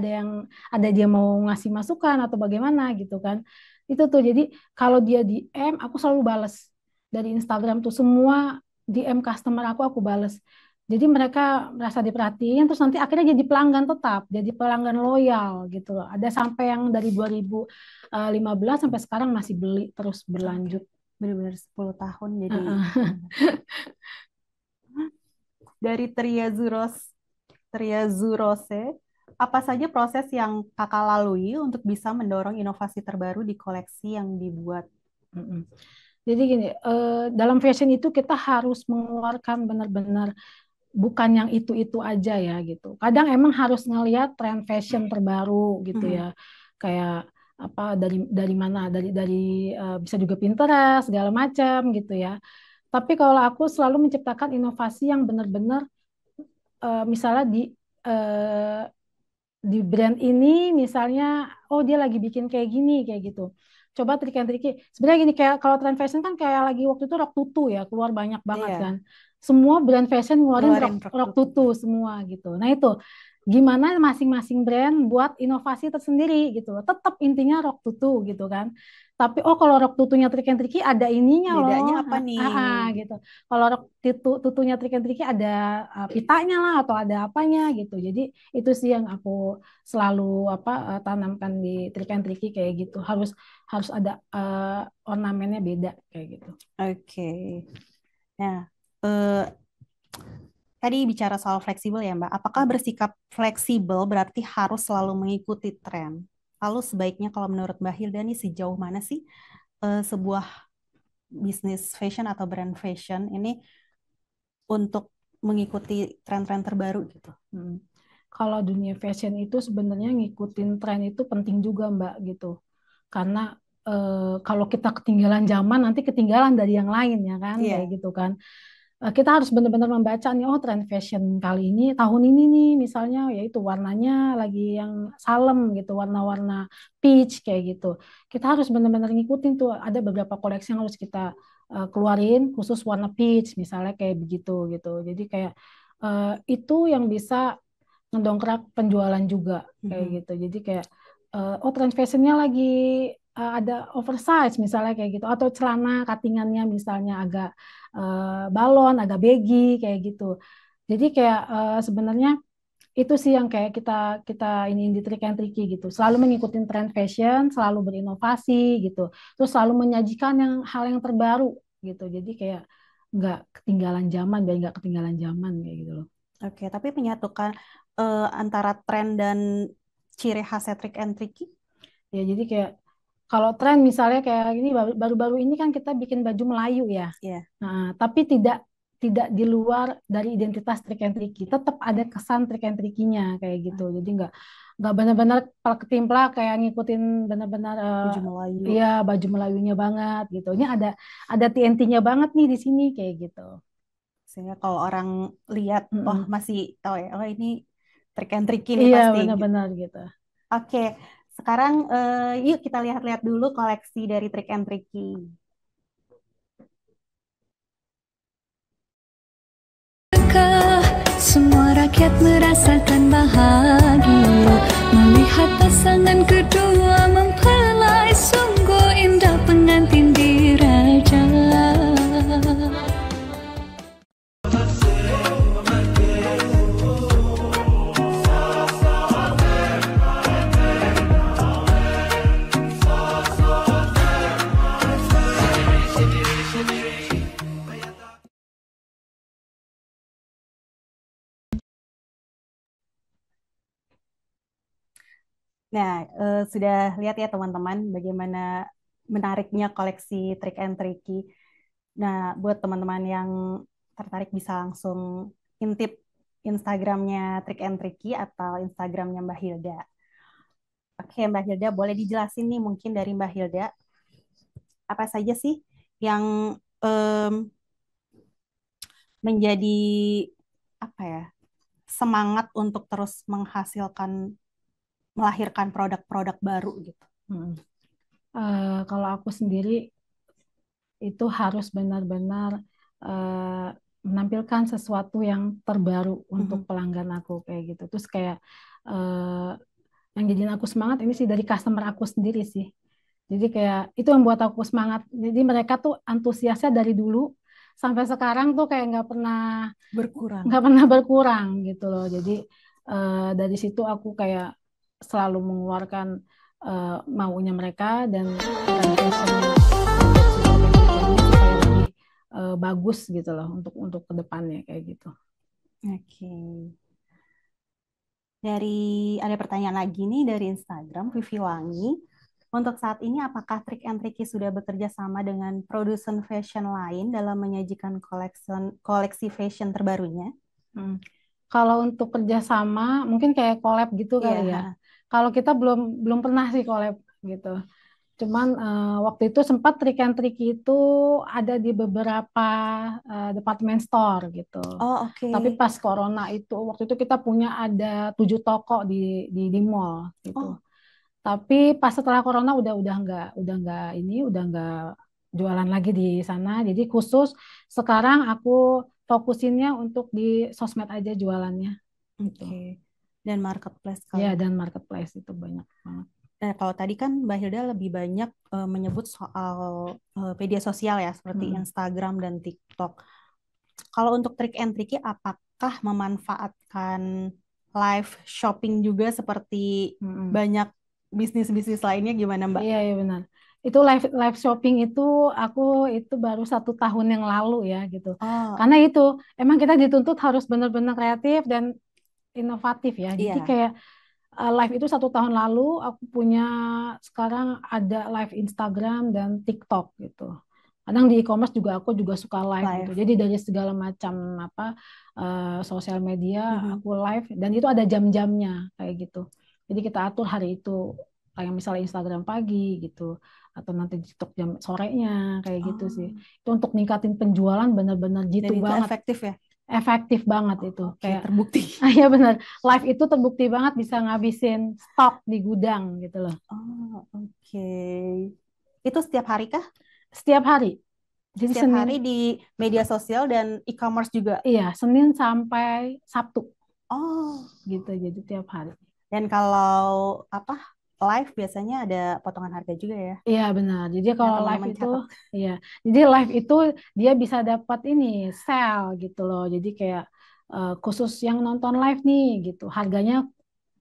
Speaker 2: ada dia mau ngasih masukan atau bagaimana gitu kan. Itu tuh jadi kalau dia DM aku selalu bales dari Instagram tuh semua DM customer aku bales. Jadi mereka merasa diperhatiin, terus nanti akhirnya jadi pelanggan tetap, jadi pelanggan loyal gitu loh. Ada sampai yang dari 2015 sampai sekarang masih beli terus
Speaker 1: Oke.
Speaker 2: berlanjut.
Speaker 1: Benar-benar 10 tahun jadi
Speaker 2: Heeh.
Speaker 1: pelanggan. Dari Triazurose, apa saja proses yang kakak lalui untuk bisa mendorong inovasi terbaru di koleksi yang dibuat?
Speaker 2: Mm-mm. Jadi gini, dalam fashion itu kita harus mengeluarkan benar-benar bukan yang itu-itu aja ya gitu. Kadang emang harus ngelihat tren fashion terbaru gitu
Speaker 1: Mhm.
Speaker 2: ya. Kayak apa dari mana bisa juga Pinterest segala macam gitu ya. Tapi kalau aku selalu menciptakan inovasi yang benar-benar misalnya eh, di brand ini misalnya oh dia lagi bikin kayak gini kayak gitu. Coba trik and tricky. Sebenarnya gini kayak kalau trend fashion kan kayak lagi waktu itu rok tutu ya keluar banyak banget kan.
Speaker 1: Iya,
Speaker 2: Semua brand fashion ngeluarin rok
Speaker 1: ngeluarin rok
Speaker 2: rok
Speaker 1: tutu.
Speaker 2: tutu semua gitu. Nah itu gimana masing-masing brand buat inovasi tersendiri gitu loh. Tetap intinya rok tutu gitu kan. Tapi oh kalau rok tutunya trik and tricky ada ininya loh.
Speaker 1: Bedanya apa nih?
Speaker 2: Gitu. Kalau rok tutunya trik and tricky ada pitanya lah atau ada apanya gitu. Jadi itu sih yang aku selalu tanamkan di trik and tricky kayak gitu. Harus harus ada ornamennya beda kayak gitu.
Speaker 1: Oke. Nah, eh, tadi bicara soal fleksibel ya, Mbak. Apakah bersikap fleksibel berarti harus selalu mengikuti tren? Lalu sebaiknya kalau menurut Mbak Hilda nih sejauh mana sih sebuah bisnis fashion atau brand fashion ini untuk mengikuti tren-tren terbaru gitu?
Speaker 2: Hmm. Kalau dunia fashion itu sebenarnya ngikutin tren itu penting juga Mbak gitu. Karena kalau kita ketinggalan zaman nanti ketinggalan dari yang lain ya kan kayak
Speaker 1: Iya.
Speaker 2: gitu kan. Kita harus benar-benar membaca nih oh tren fashion kali ini tahun ini nih misalnya yaitu warnanya lagi yang salem gitu warna-warna peach kayak gitu kita harus benar-benar ngikutin tuh ada beberapa koleksi yang harus kita keluarin khusus warna peach misalnya kayak begitu gitu jadi kayak itu yang bisa ngedongkrak penjualan juga kayak
Speaker 1: Mhm.
Speaker 2: gitu jadi kayak oh tren fashionnya lagi ada oversize misalnya kayak gitu atau celana cuttingannya misalnya agak balon, agak baggy kayak gitu. Jadi kayak sebenarnya itu sih yang kayak kita kita ini di trik and tricky gitu. Selalu mengikuti tren fashion, selalu berinovasi gitu. Terus selalu menyajikan hal yang terbaru gitu. Jadi kayak nggak ketinggalan zaman, biar nggak ketinggalan zaman kayak gitu loh.
Speaker 1: Oke, tapi menyatukan antara tren dan ciri khas Trik and Tricky?
Speaker 2: Ya jadi kayak kalau tren misalnya kayak ini baru-baru ini kan kita bikin baju Melayu ya.
Speaker 1: Iya.
Speaker 2: Nah, tapi tidak tidak di luar dari identitas trik and tricky. Tetap ada kesan trik and tricky-nya kayak gitu. Jadi nggak benar-benar ketimpla kayak ngikutin benar-benar
Speaker 1: Baju Melayu.
Speaker 2: ya baju Melayunya banget gitu. Ini ada TNT-nya banget nih di sini kayak gitu.
Speaker 1: Sehingga kalau orang lihat, oh
Speaker 2: Mm-mm.
Speaker 1: masih tahu ya, oh ini Trik and Tricky nih
Speaker 2: Iya
Speaker 1: pasti gitu.
Speaker 2: benar-benar gitu.
Speaker 1: Oke, sekarang yuk kita lihat-lihat dulu koleksi dari Trik and Tricky.
Speaker 3: Semua rakyat merasakan bahagia melihat pasangan kedua mempelai sungguh indah pengantin diraja.
Speaker 1: Nah, sudah lihat ya teman-teman bagaimana menariknya koleksi Trik and Tricky. Nah, buat teman-teman yang tertarik bisa langsung intip Instagramnya Trik and Tricky atau Instagramnya Mbak Hilda. Oke, Mbak Hilda, boleh dijelasin nih mungkin dari Mbak Hilda apa saja sih yang em, menjadi apa ya, semangat untuk terus melahirkan produk-produk baru gitu?
Speaker 2: Hmm. Kalau aku sendiri itu harus benar-benar eh, menampilkan sesuatu yang terbaru untuk
Speaker 1: Mhm.
Speaker 2: pelanggan aku kayak gitu. Terus kayak eh, yang jadiin aku semangat ini sih dari customer aku sendiri sih. Jadi kayak itu yang buat aku semangat. Jadi mereka tuh antusiasnya dari dulu sampai sekarang tuh kayak
Speaker 1: Berkurang.
Speaker 2: nggak pernah berkurang gitu loh. Jadi dari situ aku kayak selalu mengeluarkan maunya mereka dan fashion supaya lebih bagus gitu loh untuk kedepannya kayak gitu.
Speaker 1: Oke. Ada pertanyaan lagi nih dari Instagram, Vivi Wangi. Untuk saat ini, apakah Trick and Tricky sudah bekerja sama dengan produsen fashion lain dalam menyajikan koleksi fashion terbarunya?
Speaker 2: Hmm. Kalau untuk kerjasama mungkin kayak collab gitu
Speaker 1: Iya,
Speaker 2: kali ya.
Speaker 1: ha.
Speaker 2: Kalau kita belum belum pernah sih collab gitu. Cuman waktu itu sempat Trick and Tricky itu ada di beberapa department store gitu.
Speaker 1: Oh,
Speaker 2: Tapi
Speaker 1: oke.
Speaker 2: pas corona itu waktu itu kita punya ada 7 toko di mall gitu.
Speaker 1: Oh,
Speaker 2: Tapi pas setelah corona udah nggak jualan lagi di sana. Jadi khusus sekarang aku fokusinnya untuk di sosmed aja jualannya gitu.
Speaker 1: oke. Dan marketplace
Speaker 2: Ya
Speaker 1: kali ya.
Speaker 2: dan marketplace itu banyak banget.
Speaker 1: Kalau tadi kan Mbak Hilda lebih banyak menyebut soal media sosial ya, seperti
Speaker 2: Mm-mm.
Speaker 1: Instagram dan TikTok. Kalau untuk Trick and Tricky, apakah memanfaatkan live shopping juga seperti
Speaker 2: Mm-mm.
Speaker 1: banyak bisnis-bisnis lainnya, gimana Mbak?
Speaker 2: Iya, iya benar. Itu live live shopping itu aku itu baru 1 tahun yang lalu ya gitu.
Speaker 1: Oh,
Speaker 2: Karena itu emang kita dituntut harus benar-benar kreatif dan inovatif ya. Jadi
Speaker 1: iya,
Speaker 2: kayak live itu 1 tahun lalu aku punya sekarang ada live Instagram dan TikTok gitu. Kadang di e-commerce juga aku juga suka live gitu.
Speaker 1: live.
Speaker 2: Jadi dari segala macam apa sosial media
Speaker 1: Mhm.
Speaker 2: aku live dan itu ada jam-jamnya kayak gitu. Jadi kita atur hari itu kayak misalnya Instagram pagi gitu atau nanti di TikTok jam sorenya kayak gitu sih.
Speaker 1: Oh,
Speaker 2: Itu untuk ningkatin penjualan benar-benar
Speaker 1: dan
Speaker 2: jitu
Speaker 1: itu
Speaker 2: banget,
Speaker 1: efektif ya?
Speaker 2: efektif banget itu.
Speaker 1: Oke,
Speaker 2: Kayak
Speaker 1: terbukti.
Speaker 2: iya benar. Live itu terbukti banget bisa ngabisin stok di gudang gitu loh.
Speaker 1: Oh, oke. Itu setiap hari kah?
Speaker 2: Setiap hari. Jadi
Speaker 1: Setiap
Speaker 2: Senin,
Speaker 1: hari di media sosial dan e-commerce juga.
Speaker 2: iya, Senin sampai Sabtu
Speaker 1: Oh,
Speaker 2: gitu. Jadi tiap hari.
Speaker 1: dan kalau apa live biasanya ada potongan harga juga ya?
Speaker 2: Iya benar. Jadi
Speaker 1: Nah,
Speaker 2: kalau live
Speaker 1: teman-teman
Speaker 2: itu,
Speaker 1: catat.
Speaker 2: iya. Jadi live itu dia bisa dapat ini sale gitu loh. Jadi kayak khusus yang nonton live nih gitu. Harganya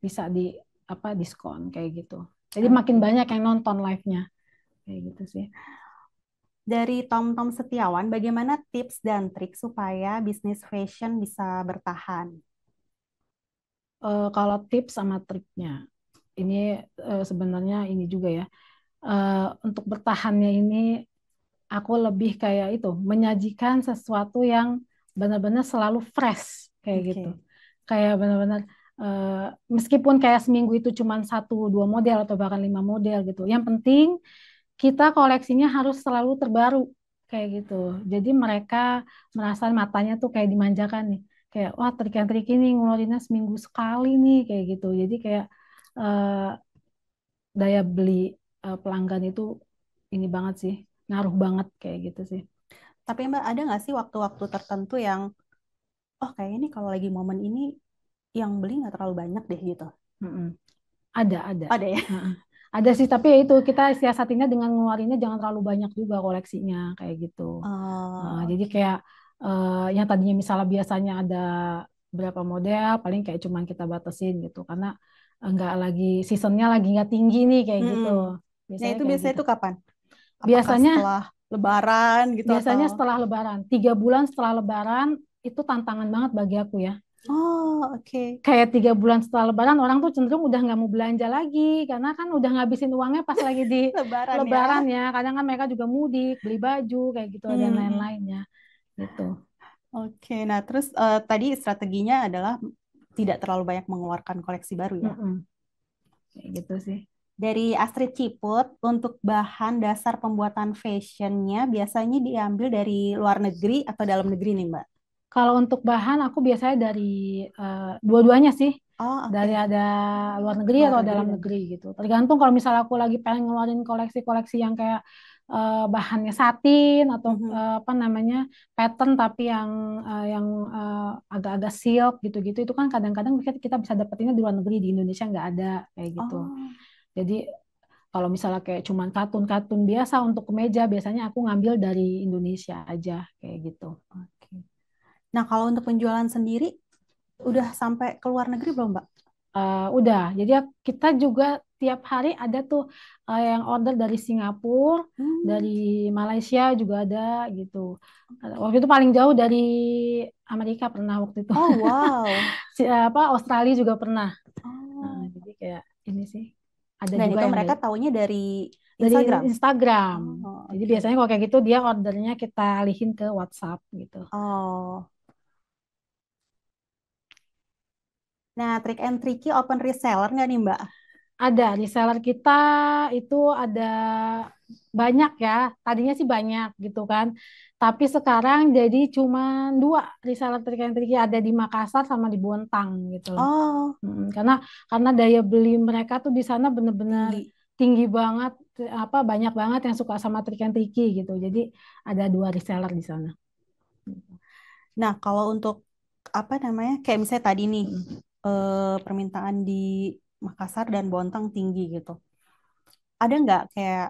Speaker 2: bisa di apa diskon kayak gitu. Jadi makin
Speaker 1: Oke.
Speaker 2: banyak yang nonton live-nya kayak gitu sih.
Speaker 1: Dari Tom Tom Setiawan, bagaimana tips dan trik supaya bisnis fashion bisa bertahan?
Speaker 2: Kalau tips sama triknya, ini sebenarnya ini juga ya. Untuk bertahannya ini aku lebih kayak itu menyajikan sesuatu yang benar-benar selalu fresh kayak gitu.
Speaker 1: Oke.
Speaker 2: Kayak benar-benar meskipun kayak seminggu itu cuma 1 2 model atau bahkan 5 model gitu. Yang penting kita koleksinya harus selalu terbaru kayak gitu. Jadi mereka merasa matanya tuh kayak dimanjakan nih. Kayak wah trik-trik ini ngeluarinnya seminggu sekali nih kayak gitu. Jadi kayak eh, daya beli pelanggan itu ini banget sih, ngaruh banget kayak gitu sih.
Speaker 1: Tapi Mbak, ada nggak sih waktu-waktu tertentu yang, oh kayak ini kalau lagi momen ini yang beli nggak terlalu banyak deh gitu?
Speaker 2: Mm-mm. Ada.
Speaker 1: Ada ya?
Speaker 2: Heeh. Ada sih, tapi ya itu kita siasatinya dengan ngeluarinnya jangan terlalu banyak juga koleksinya kayak gitu.
Speaker 1: Oh,
Speaker 2: Jadi
Speaker 1: oke.
Speaker 2: kayak yang tadinya misalnya biasanya ada berapa model, paling kayak cuman kita batasin gitu, karena nggak lagi seasonnya lagi nggak tinggi nih kayak gitu.
Speaker 1: Mm-mm. Nah
Speaker 2: Biasanya
Speaker 1: itu
Speaker 2: kayak
Speaker 1: biasanya
Speaker 2: gitu.
Speaker 1: itu kapan? Apakah
Speaker 2: Biasanya
Speaker 1: setelah Lebaran gitu atau?
Speaker 2: biasanya setelah Lebaran, 3 bulan setelah Lebaran itu tantangan banget bagi aku ya.
Speaker 1: Oh, oke.
Speaker 2: Kayak 3 bulan setelah Lebaran orang tuh cenderung udah nggak mau belanja lagi karena kan udah ngabisin uangnya pas lagi di
Speaker 1: Lebaran
Speaker 2: Lebaran
Speaker 1: ya.
Speaker 2: ya. Kadang kan mereka juga mudik, beli baju kayak gitu dan
Speaker 1: Mm-mm.
Speaker 2: lain-lainnya gitu.
Speaker 1: Oke, nah terus tadi strateginya adalah tidak terlalu banyak mengeluarkan koleksi baru ya.
Speaker 2: Mm-mm. Kayak gitu sih.
Speaker 1: Dari Astrid Ciput, untuk bahan dasar pembuatan fashionnya biasanya diambil dari luar negeri atau dalam negeri nih, Mbak?
Speaker 2: Kalau untuk bahan aku biasanya dari dua-duanya sih.
Speaker 1: Oh, oke.
Speaker 2: Dari ada luar negeri
Speaker 1: Luar
Speaker 2: atau
Speaker 1: negeri
Speaker 2: dalam
Speaker 1: dan
Speaker 2: negeri gitu. Tergantung kalau misalnya aku lagi pengen ngeluarin koleksi-koleksi yang kayak bahannya satin atau
Speaker 1: Mhm.
Speaker 2: apa namanya pattern tapi yang agak-agak silk gitu-gitu itu kan kadang-kadang kita bisa dapetinnya di luar negeri, di Indonesia nggak ada kayak gitu.
Speaker 1: Oh,
Speaker 2: Jadi kalau misalnya kayak cuman katun-katun biasa untuk kemeja biasanya aku ngambil dari Indonesia aja kayak gitu.
Speaker 1: oke. Nah, kalau untuk penjualan sendiri udah sampai ke luar negeri belum, Mbak?
Speaker 2: Udah, jadi kita juga tiap hari ada tuh yang order dari Singapura,
Speaker 1: Hmm.
Speaker 2: dari Malaysia juga ada gitu. Waktu itu paling jauh dari Amerika pernah waktu itu.
Speaker 1: Oh, wow.
Speaker 2: Australia juga pernah.
Speaker 1: Oh.
Speaker 2: Jadi kayak ini sih ada
Speaker 1: Dan
Speaker 2: juga
Speaker 1: itu
Speaker 2: yang
Speaker 1: mereka taunya dari
Speaker 2: dari
Speaker 1: Instagram.
Speaker 2: Instagram.
Speaker 1: Oh,
Speaker 2: Jadi
Speaker 1: oke.
Speaker 2: biasanya kalau kayak gitu dia ordernya kita alihin ke WhatsApp gitu.
Speaker 1: Oh. Nah, trick and tricky open reseller nggak nih, Mbak?
Speaker 2: Ada reseller kita itu ada banyak ya. Tadinya sih banyak gitu kan. Tapi sekarang jadi cuma dua reseller trik and triki ada di Makassar sama di Bontang gitu loh.
Speaker 1: Oh,
Speaker 2: Karena daya beli mereka tuh di sana bener-bener
Speaker 1: tinggi.
Speaker 2: tinggi banget, apa banyak banget yang suka sama trik and triki gitu. Jadi ada dua reseller di sana.
Speaker 1: Nah, kalau untuk apa namanya? Kayak misalnya tadi nih,
Speaker 2: Mm.
Speaker 1: permintaan di Makassar dan Bontang tinggi gitu. Ada nggak kayak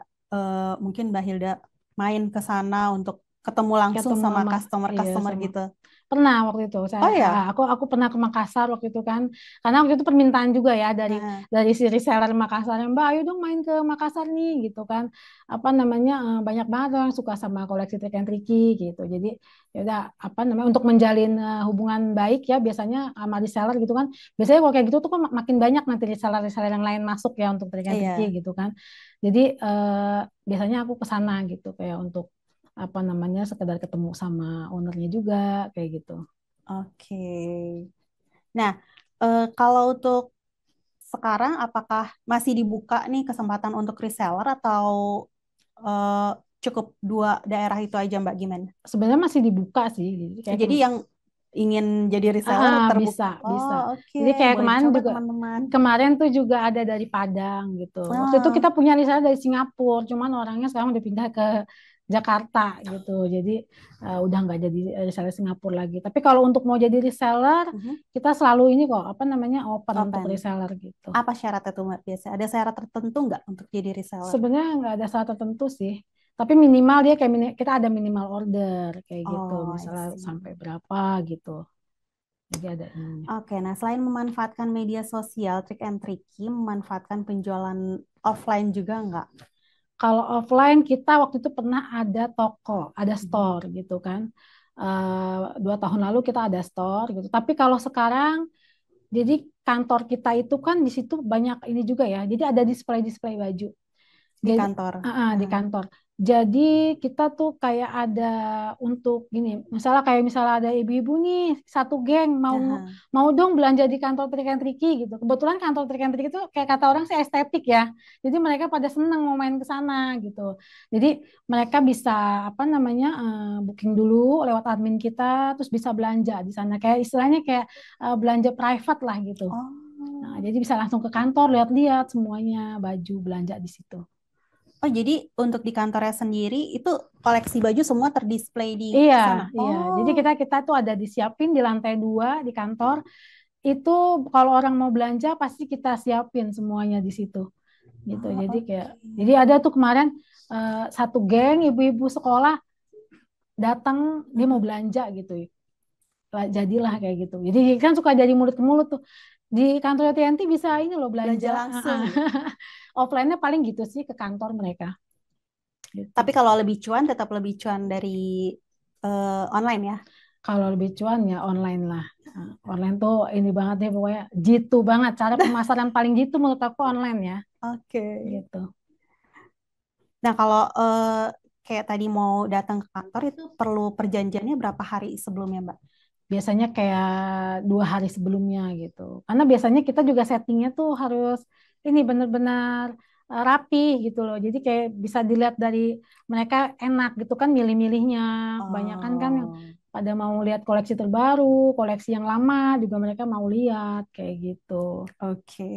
Speaker 1: mungkin Mbak Hilda main ke sana untuk ketemu langsung
Speaker 2: Ketemu
Speaker 1: sama
Speaker 2: sama iya
Speaker 1: customer-customer
Speaker 2: sama
Speaker 1: gitu?
Speaker 2: pernah waktu itu
Speaker 1: Oh ya?
Speaker 2: aku pernah ke Makassar waktu itu kan karena waktu itu permintaan juga ya
Speaker 1: Nah,
Speaker 2: dari si reseller Makassar Mbak ayo dong main ke Makassar nih gitu kan apa namanya banyak banget yang suka sama koleksi trik and triki gitu jadi ya udah apa namanya untuk menjalin hubungan baik ya biasanya sama reseller gitu kan biasanya kalau kayak gitu tuh kan makin banyak nanti reseller-reseller yang lain masuk ya untuk trik and triki
Speaker 1: iya.
Speaker 2: gitu kan jadi biasanya aku ke sana gitu kayak untuk apa namanya sekedar ketemu sama ownernya juga kayak gitu.
Speaker 1: Oke. Nah, kalau untuk sekarang apakah masih dibuka nih kesempatan untuk reseller atau eh, cukup dua daerah itu aja Mbak gimana?
Speaker 2: Sebenarnya masih dibuka sih, jadi kayak
Speaker 1: Jadi yang ingin jadi reseller
Speaker 2: bisa
Speaker 1: terbuka.
Speaker 2: bisa.
Speaker 1: Oh, oke.
Speaker 2: Jadi kayak
Speaker 1: Boleh dicoba
Speaker 2: juga
Speaker 1: teman-teman.
Speaker 2: kemarin tuh juga ada dari Padang gitu. Waktu itu
Speaker 1: Ah,
Speaker 2: kita punya reseller dari Singapura, cuman orangnya sekarang udah pindah ke Jakarta gitu. Jadi udah nggak jadi reseller Singapura lagi. Tapi kalau untuk mau jadi reseller,
Speaker 1: mhm.
Speaker 2: kita selalu ini kok apa namanya open untuk
Speaker 1: Open.
Speaker 2: reseller gitu.
Speaker 1: Apa syaratnya tuh Mbak biasa? Ada syarat tertentu nggak untuk jadi reseller?
Speaker 2: Sebenarnya nggak ada syarat tertentu sih. Tapi minimal dia kayak kita ada minimal order kayak gitu.
Speaker 1: Oh, I
Speaker 2: Misalnya sampai
Speaker 1: see.
Speaker 2: berapa gitu. Jadi ada ininya.
Speaker 1: Oke, nah selain memanfaatkan media sosial, Trick and Tricky, memanfaatkan penjualan offline juga nggak?
Speaker 2: Kalau offline kita waktu itu pernah ada toko, ada
Speaker 1: Mhm.
Speaker 2: store gitu kan. 2 tahun lalu kita ada store gitu. Tapi kalau sekarang, jadi kantor kita itu kan di situ banyak ini juga ya. Jadi ada display-display baju.
Speaker 1: Di
Speaker 2: Jadi
Speaker 1: kantor.
Speaker 2: di
Speaker 1: Ah,
Speaker 2: kantor. Jadi kita tuh kayak ada untuk gini, misalnya ada ibu-ibu nih satu geng mau
Speaker 1: aha.
Speaker 2: mau dong belanja di kantor Trik and Triki gitu. Kebetulan kantor Trik and Triki itu kayak kata orang sih estetik ya. Jadi mereka pada seneng mau main ke sana gitu. Jadi mereka bisa apa namanya booking dulu lewat admin kita, terus bisa belanja di sana. Kayak istilahnya kayak belanja private lah gitu. Nah,
Speaker 1: Oh.
Speaker 2: jadi bisa langsung ke kantor lihat-lihat semuanya baju belanja di situ.
Speaker 1: Oh, jadi untuk di kantornya sendiri itu koleksi baju semua terdisplay di
Speaker 2: Iya,
Speaker 1: sana.
Speaker 2: iya. Jadi
Speaker 1: Oh,
Speaker 2: kita tuh ada disiapin di lantai 2 di kantor. Itu kalau orang mau belanja pasti kita siapin semuanya di situ. Gitu.
Speaker 1: oh,
Speaker 2: Jadi kayak,
Speaker 1: oke.
Speaker 2: jadi ada tuh kemarin satu geng ibu-ibu sekolah datang dia mau
Speaker 1: Mhm.
Speaker 2: belanja gitu. Jadilah kayak gitu. Jadi kan suka jadi mulut ke mulut tuh. Di kantor TNT bisa ini loh belanja.
Speaker 1: Belanja langsung.
Speaker 2: Offline-nya paling gitu sih ke kantor mereka. Gitu.
Speaker 1: Tapi kalau lebih cuan, tetap lebih cuan dari online ya.
Speaker 2: Kalau lebih cuan ya online lah. Nah, online tuh ini banget deh pokoknya jitu banget. Cara pemasaran paling jitu menurut aku online ya.
Speaker 1: Oke.
Speaker 2: Gitu.
Speaker 1: Nah, kalau kayak tadi mau datang ke kantor itu perlu perjanjiannya berapa hari sebelumnya, Mbak?
Speaker 2: Biasanya kayak 2 hari sebelumnya gitu. Karena biasanya kita juga settingnya tuh harus ini benar-benar rapi gitu loh. Jadi kayak bisa dilihat dari mereka enak gitu kan milih-milihnya. Kebanyakan kan yang
Speaker 1: Oh.
Speaker 2: pada mau lihat koleksi terbaru, koleksi yang lama juga mereka mau lihat kayak gitu.
Speaker 1: Oke.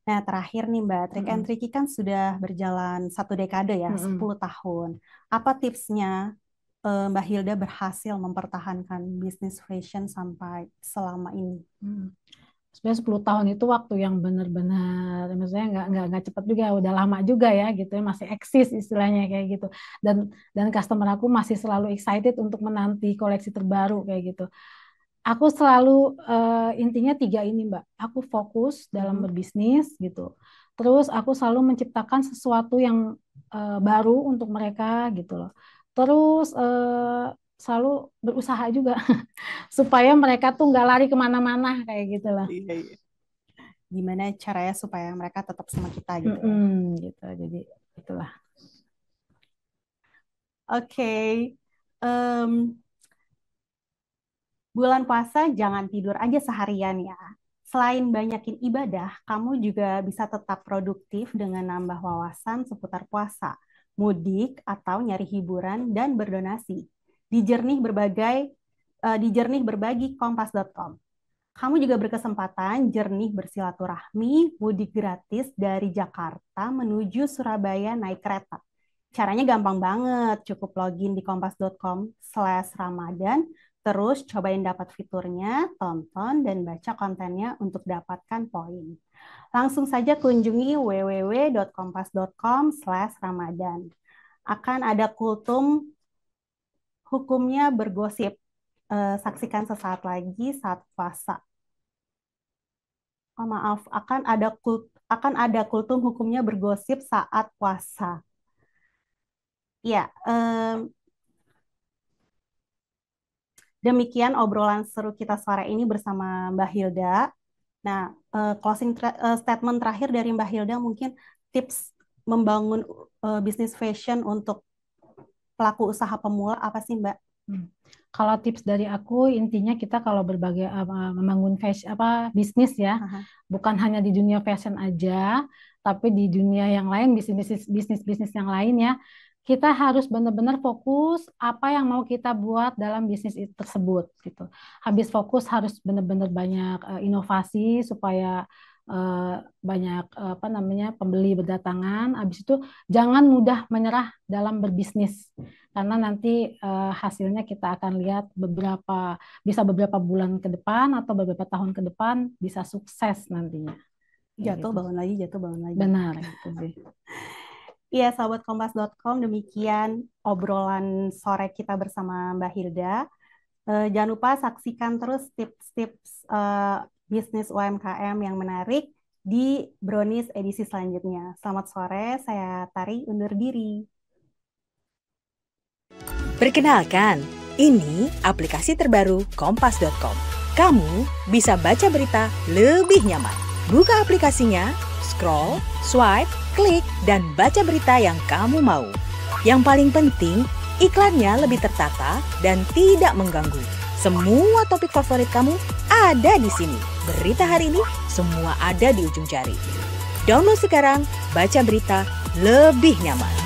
Speaker 1: Nah, terakhir nih Mbak, Trick and Tricky kan sudah berjalan 1 dekade ya, 10 tahun. Apa tipsnya Mbak Hilda berhasil mempertahankan bisnis fashion sampai selama ini?
Speaker 2: Sebenarnya 10 tahun itu waktu yang benar-benar, maksudnya nggak cepat juga, udah lama juga ya gitu ya, masih eksis istilahnya kayak gitu. Dan customer aku masih selalu excited untuk menanti koleksi terbaru kayak gitu. Aku selalu intinya 3 ini Mbak. Aku fokus dalam berbisnis gitu. Terus aku selalu menciptakan sesuatu yang baru untuk mereka gitu loh. Terus selalu berusaha juga supaya mereka tuh nggak lari kemana-mana kayak gitu lah.
Speaker 1: Iya. Gimana caranya supaya mereka tetap sama kita gitu.
Speaker 2: Gitu. Jadi itulah.
Speaker 1: Oke. Bulan puasa jangan tidur aja seharian ya. Selain banyakin ibadah, kamu juga bisa tetap produktif dengan nambah wawasan seputar puasa, mudik atau nyari hiburan dan berdonasi di jernih berbagi kompas.com. Kamu juga berkesempatan jernih bersilaturahmi mudik gratis dari Jakarta menuju Surabaya naik kereta. Caranya gampang banget, cukup login di kompas.com/Ramadan, terus cobain dapat fiturnya, tonton, dan baca kontennya untuk dapatkan poin. Langsung saja kunjungi www.kompas.com/Ramadan. Akan ada kultum hukumnya bergosip. Saksikan sesaat lagi saat puasa. Oh, maaf, akan ada kultum hukumnya bergosip saat puasa. Ya, demikian obrolan seru kita sore ini bersama Mbak Hilda. Nah, closing statement terakhir dari Mbak Hilda mungkin tips membangun bisnis fashion untuk pelaku usaha pemula apa sih Mbak?
Speaker 2: Kalau tips dari aku intinya kita kalau berbagai membangun fashion bisnis ya, bukan hanya di dunia fashion aja, tapi di dunia yang lain bisnis yang lain ya. Kita harus benar-benar fokus apa yang mau kita buat dalam bisnis tersebut gitu. Habis fokus harus benar-benar banyak inovasi supaya banyak pembeli berdatangan. Habis itu jangan mudah menyerah dalam berbisnis karena nanti hasilnya kita akan lihat beberapa bulan ke depan atau beberapa tahun ke depan bisa sukses nantinya.
Speaker 1: Jatuh bangun lagi.
Speaker 2: Benar itu sih.
Speaker 1: Iya, sahabat kompas.com, demikian obrolan sore kita bersama Mbak Hilda. Jangan lupa saksikan terus tips-tips bisnis UMKM yang menarik di Brownies edisi selanjutnya. Selamat sore, saya Tari undur diri.
Speaker 4: Perkenalkan, ini aplikasi terbaru kompas.com. Kamu bisa baca berita lebih nyaman. Buka aplikasinya, scroll, swipe, klik, dan baca berita yang kamu mau. Yang paling penting, iklannya lebih tertata dan tidak mengganggu. Semua topik favorit kamu ada di sini. Berita hari ini semua ada di ujung jari. Download sekarang, baca berita lebih nyaman.